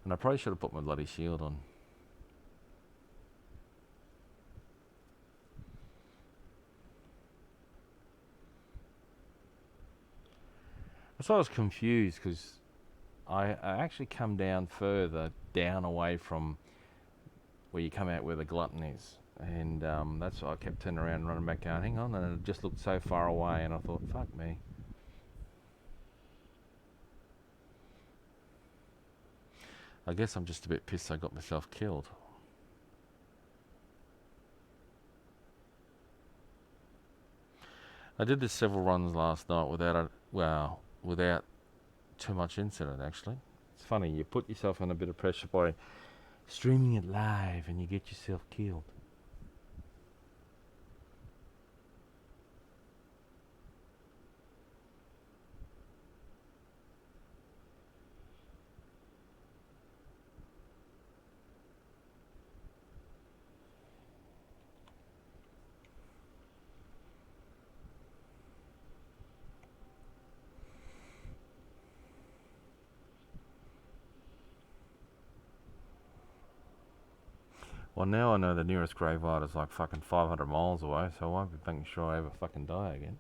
And I probably should have put my bloody shield on. So I was confused because I actually come down further, down away from where you come out where the glutton is. And that's why I kept turning around and running back going, hang on, and it just looked so far away and I thought, fuck me. I guess I'm just a bit pissed I got myself killed. I did this several runs last night without too much incident actually. It's funny, you put yourself under a bit of pressure by streaming it live and you get yourself killed. Well, now I know the nearest graveyard is like fucking 500 miles away, so I won't be making sure I ever fucking die again.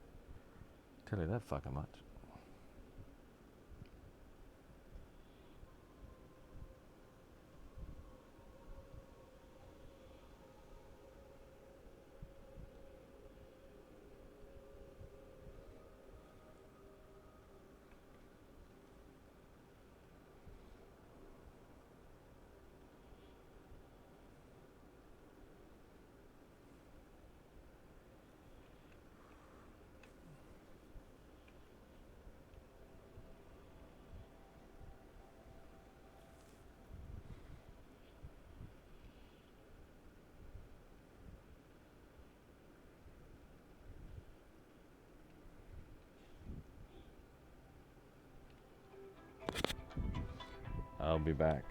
Tell you that fucking much. I'll be back.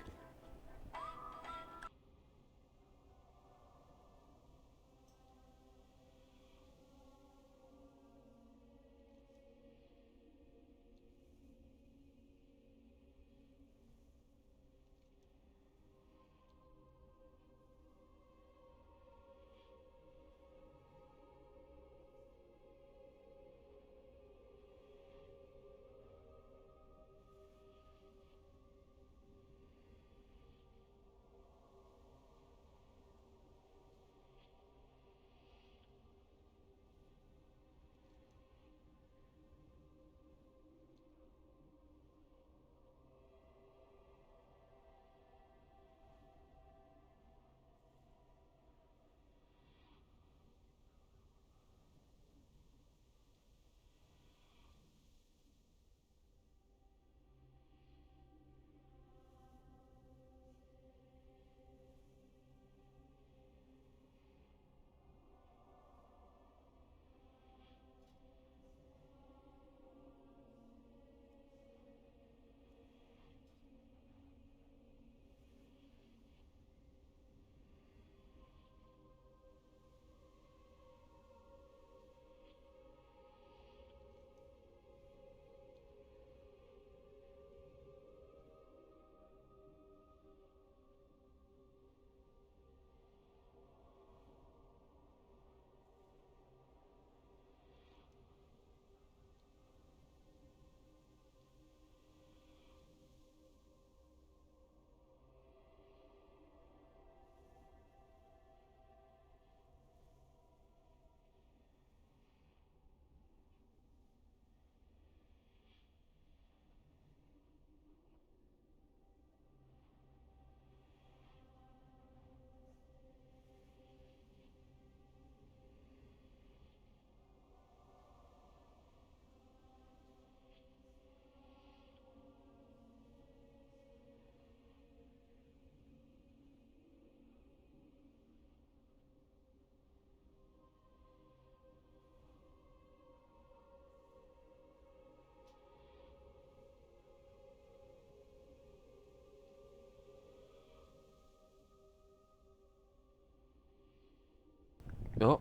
Oh,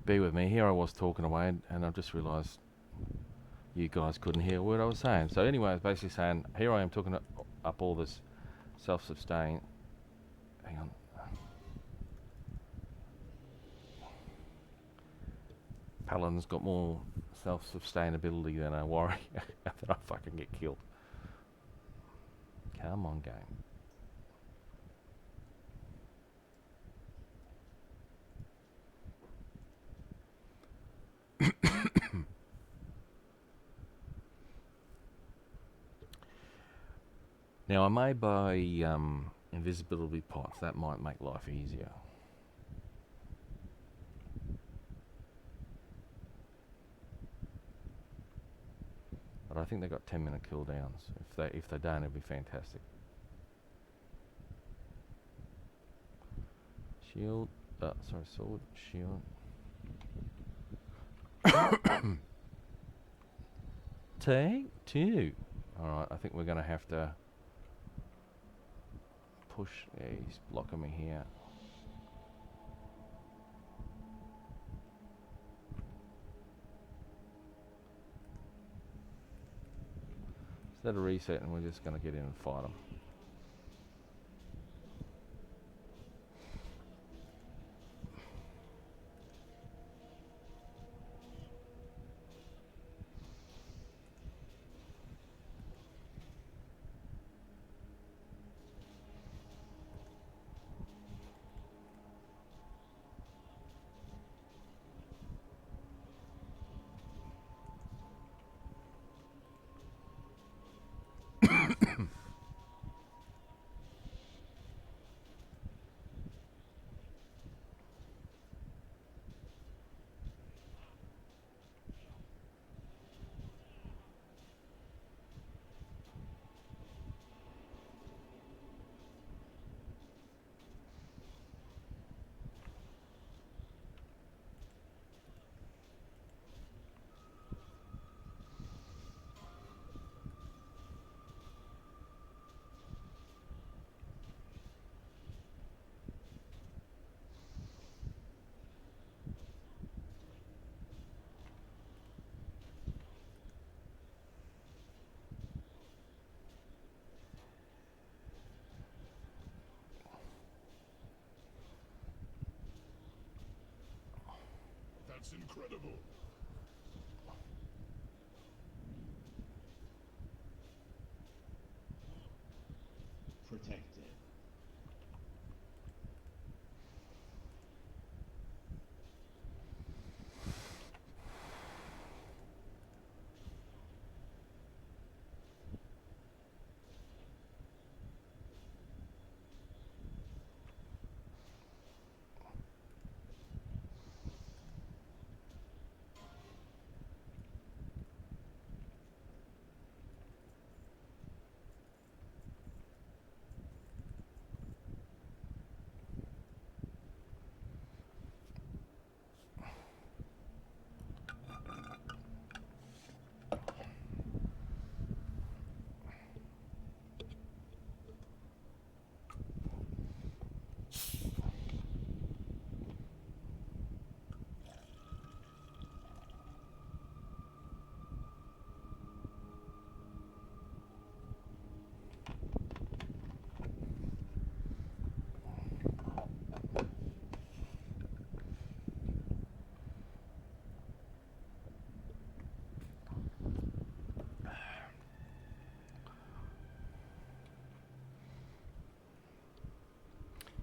be with me. Here I was talking away, and I just realised you guys couldn't hear what I was saying. So anyway, I was basically saying, here I am talking up all this self-sustain. Hang on. Paladin's got more self-sustainability than a warrior. That I fucking get killed. Come on, game. Now I may buy invisibility pots. That might make life easier. But I think they got 10-minute cooldowns. If they don't, it'd be fantastic. Shield. Sorry, sword. Shield. Take two. All right, I think we're gonna have to push. Yeah, he's blocking me here. Instead of resetting, we're just gonna get in and fight them. That's incredible. Protected.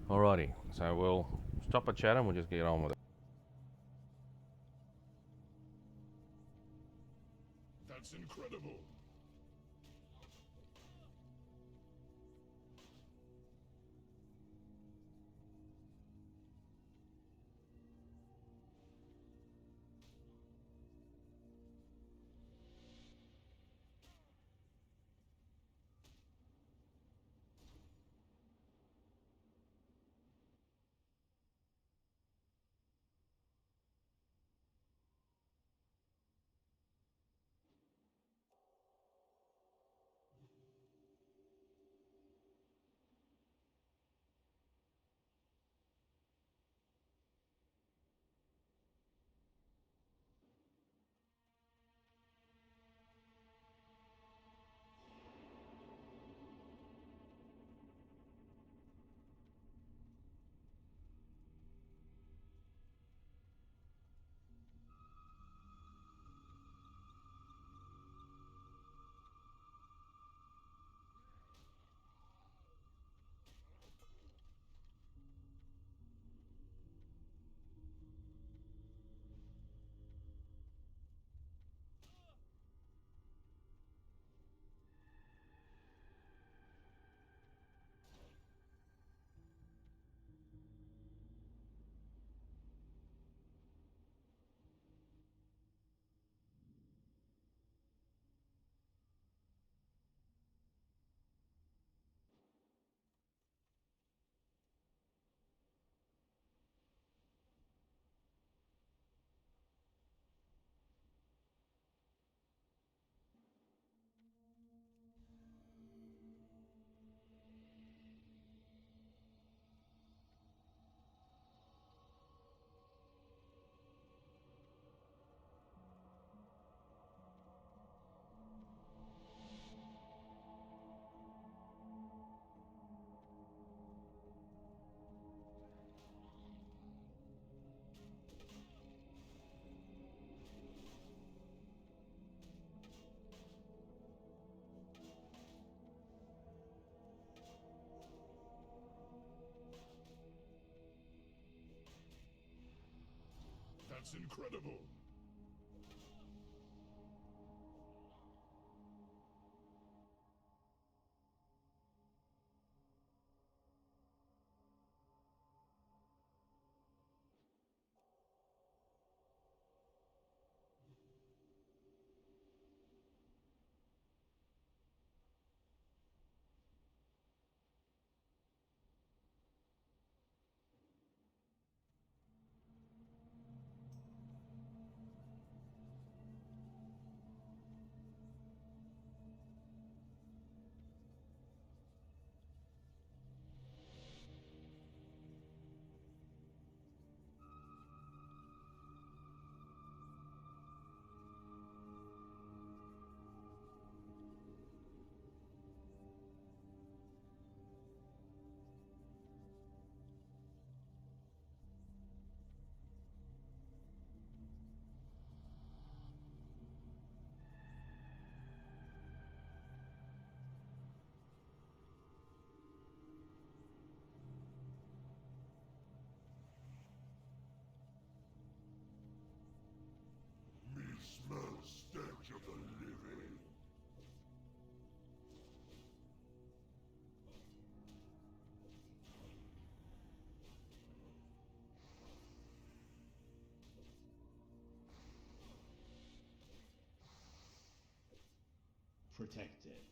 Alrighty, so we'll stop a chat and we'll just get on with it. That's incredible. That's incredible! Me smell stench of the living. Protected.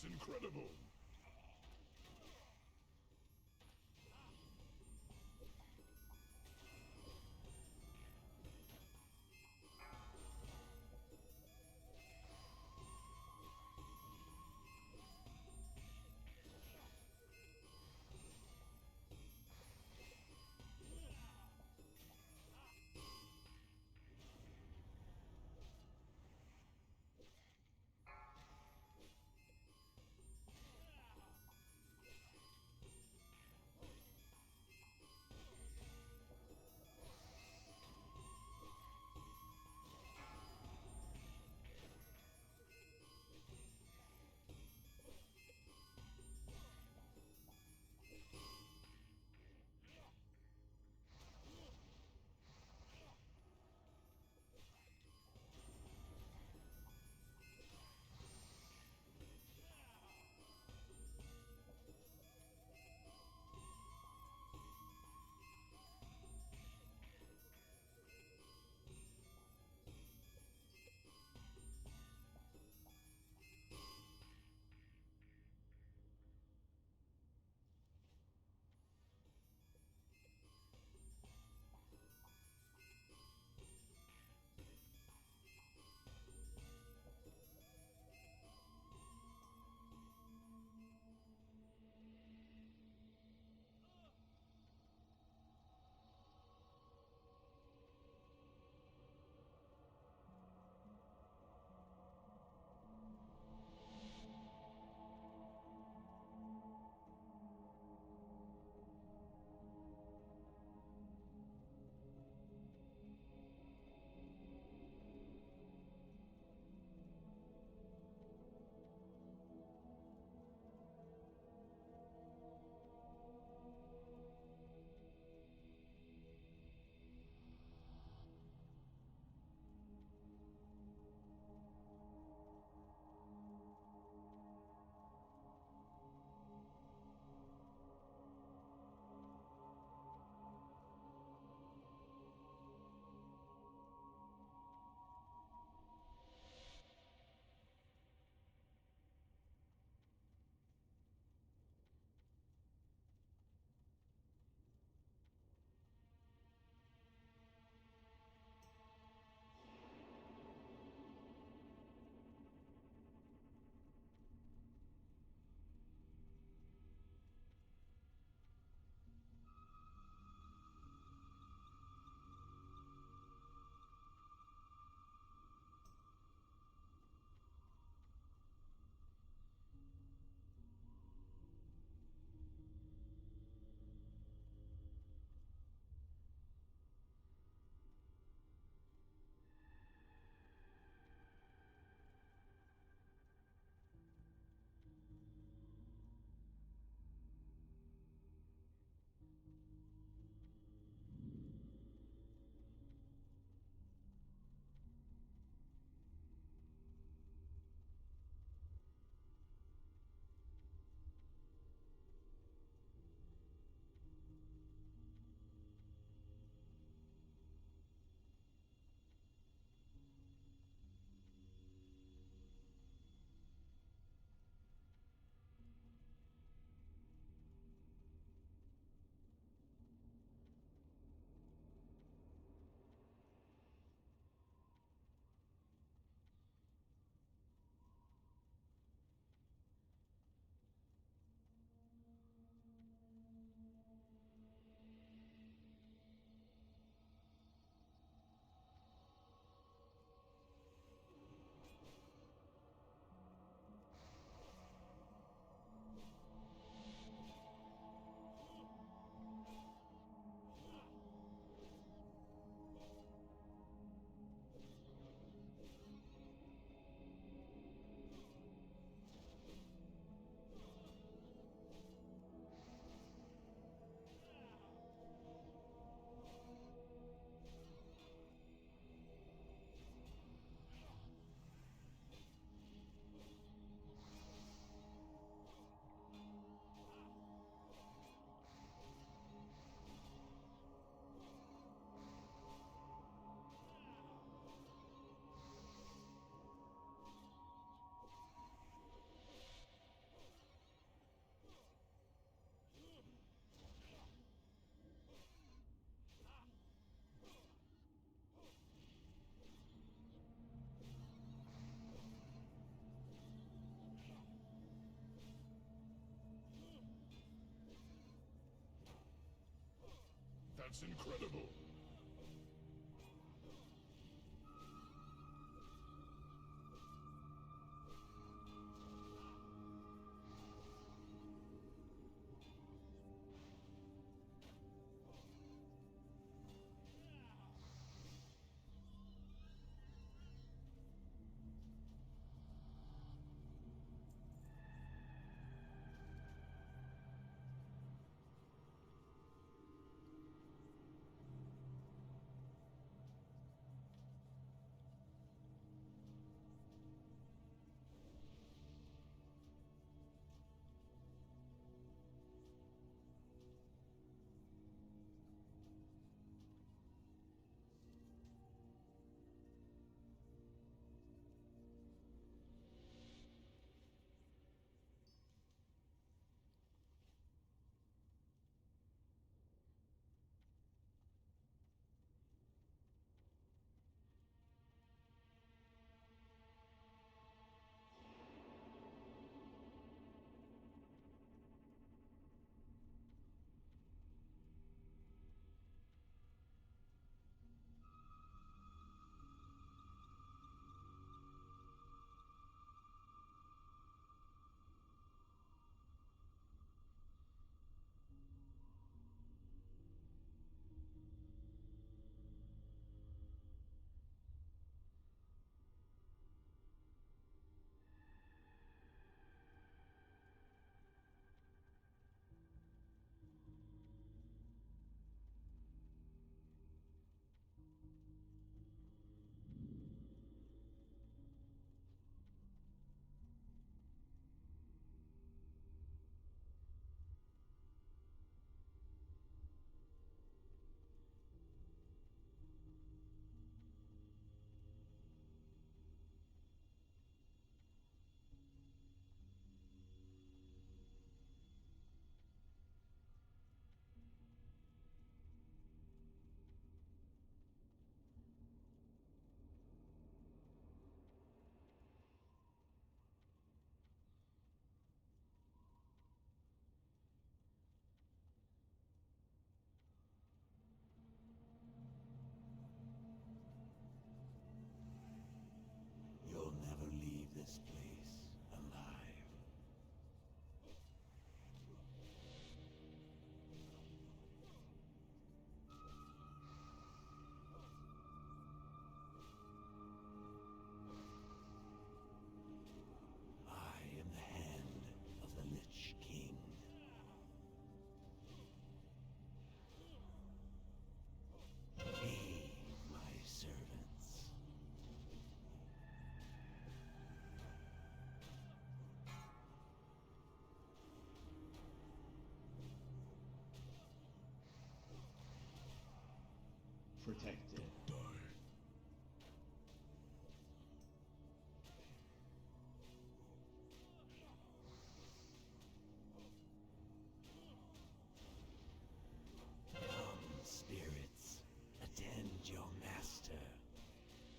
That's incredible. That's incredible. You'll never leave this place alive. I am the hand of the Lich King. Be my servants. Protected. Die. Come, spirits, attend your master.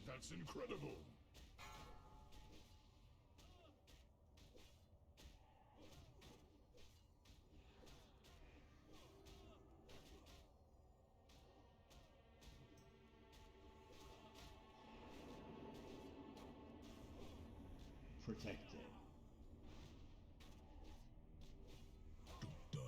That's incredible. Protected. Don't die.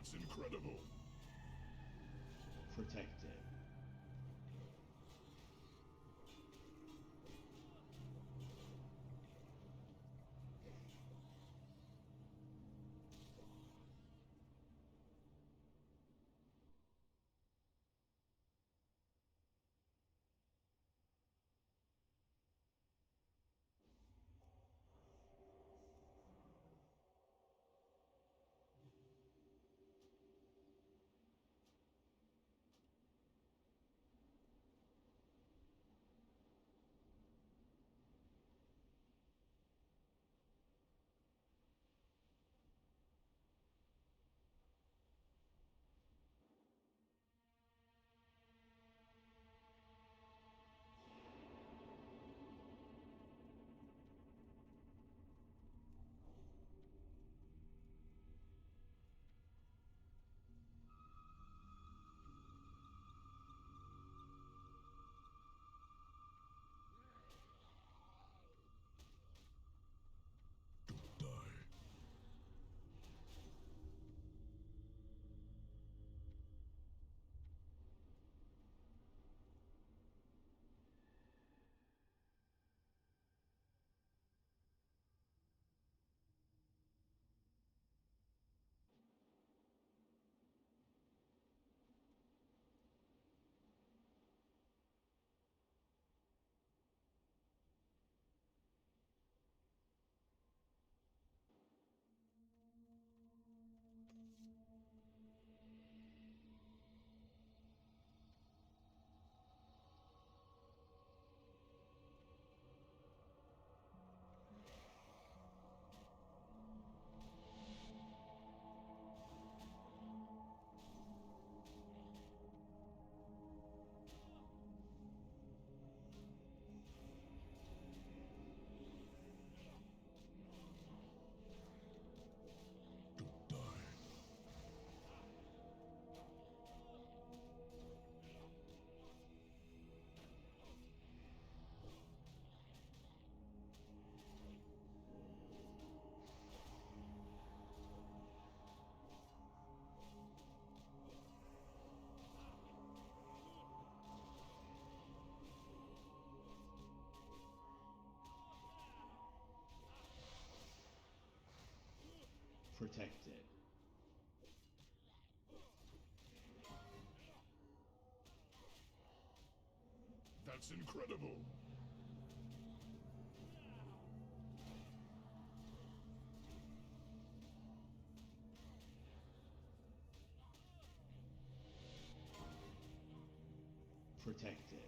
That's incredible. Protected. Protected. That's incredible. Protected.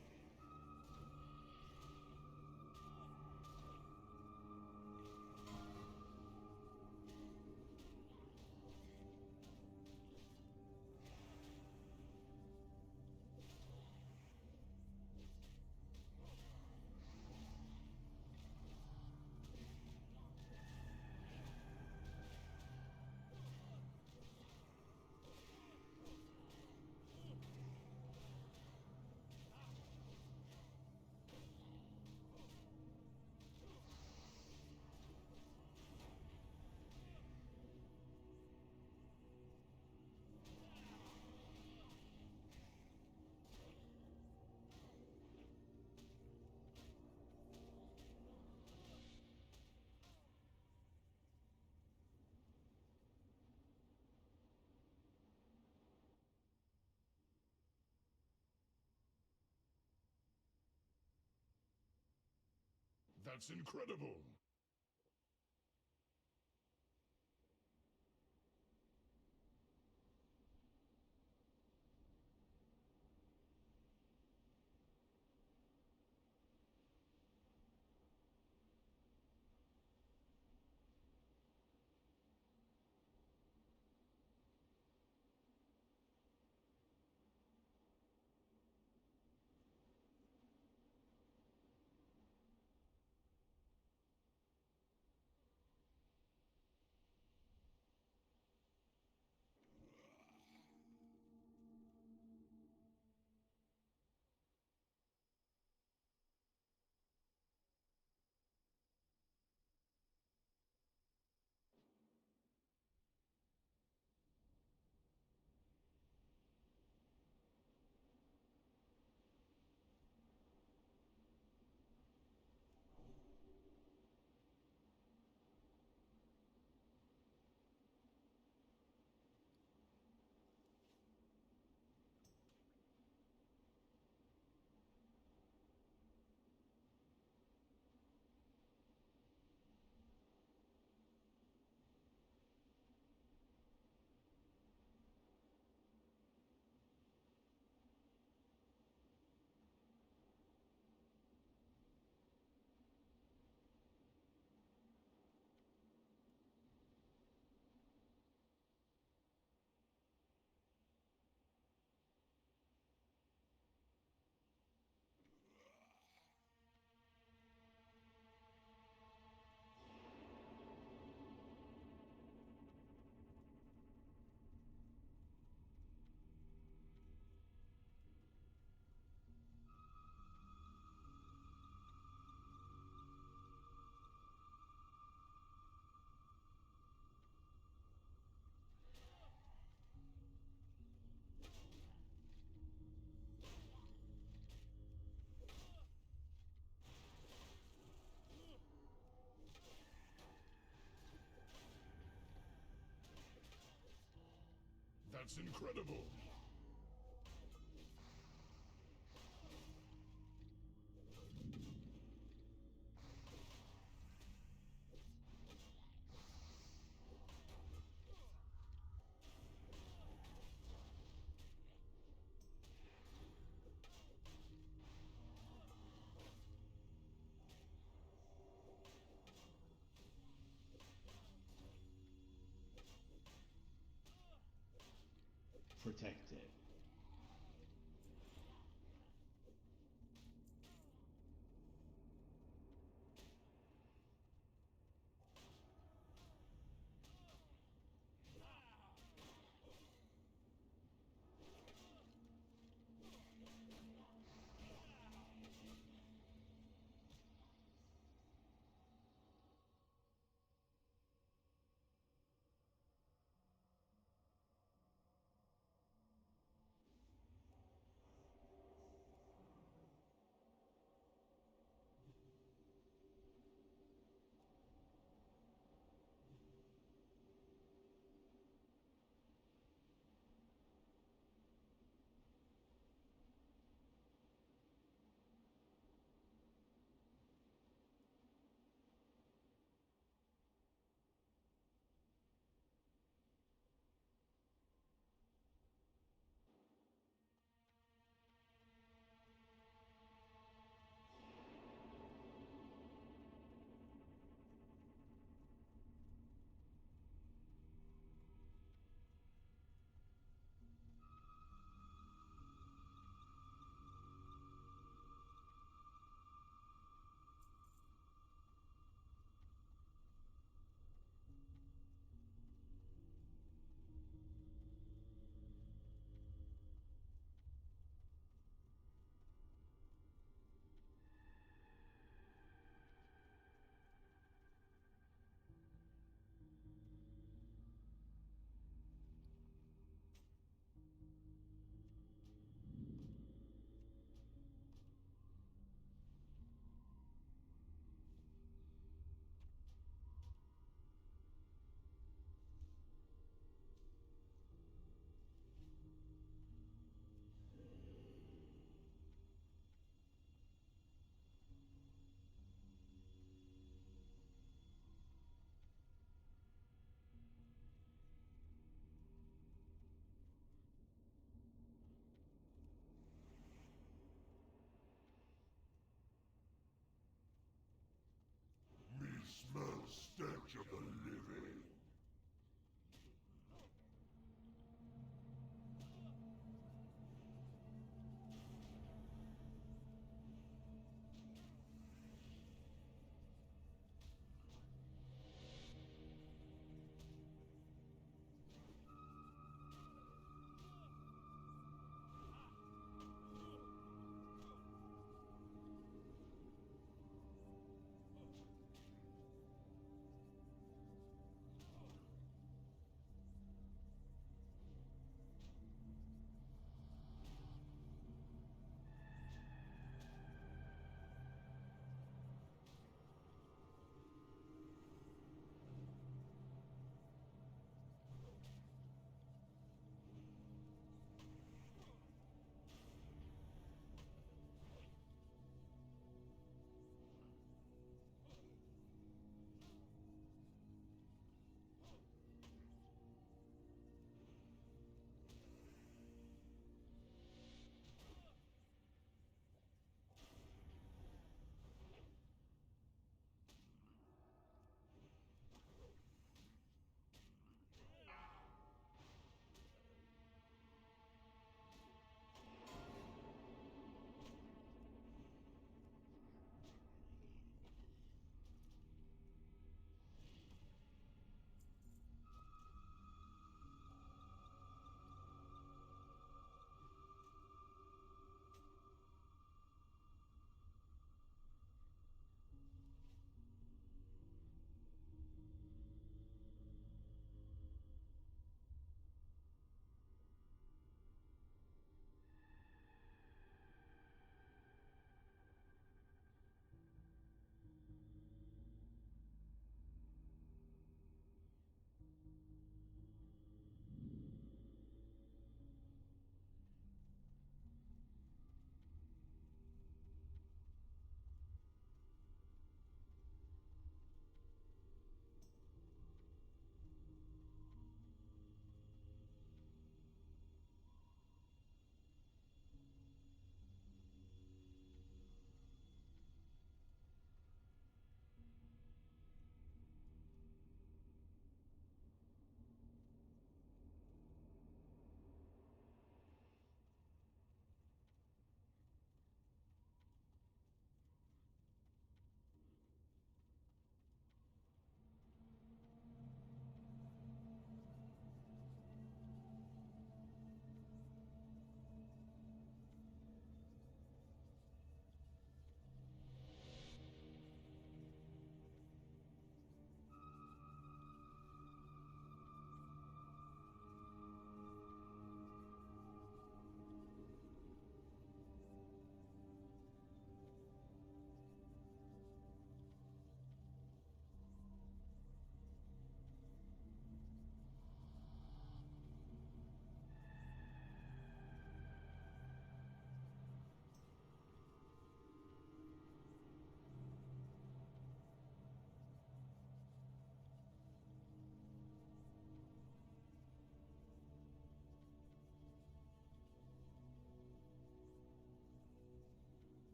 That's incredible. That's incredible. Protected.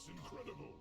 That's incredible.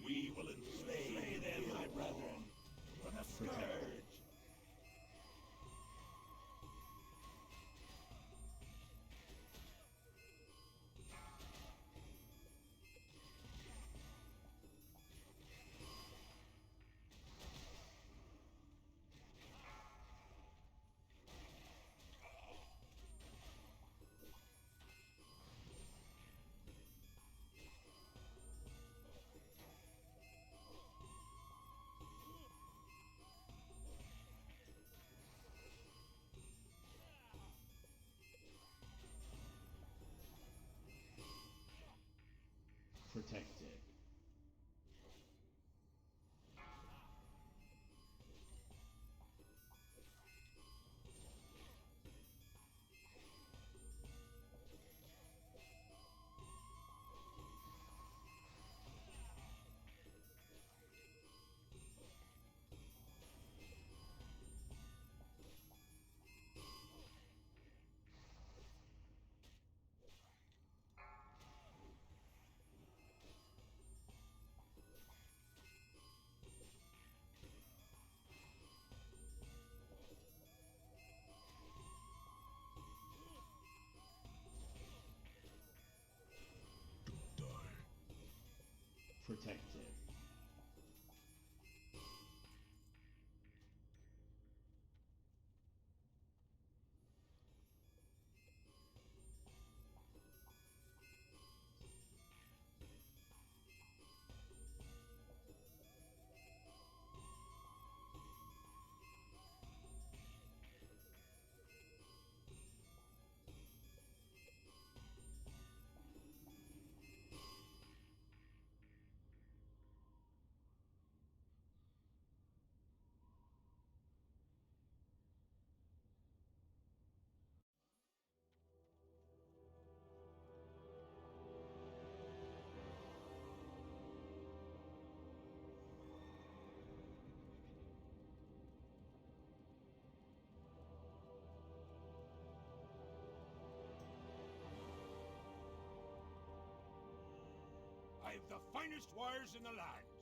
We will enslave them, my brethren, for the scourge. Protected. Protected. I've the finest wires in the land.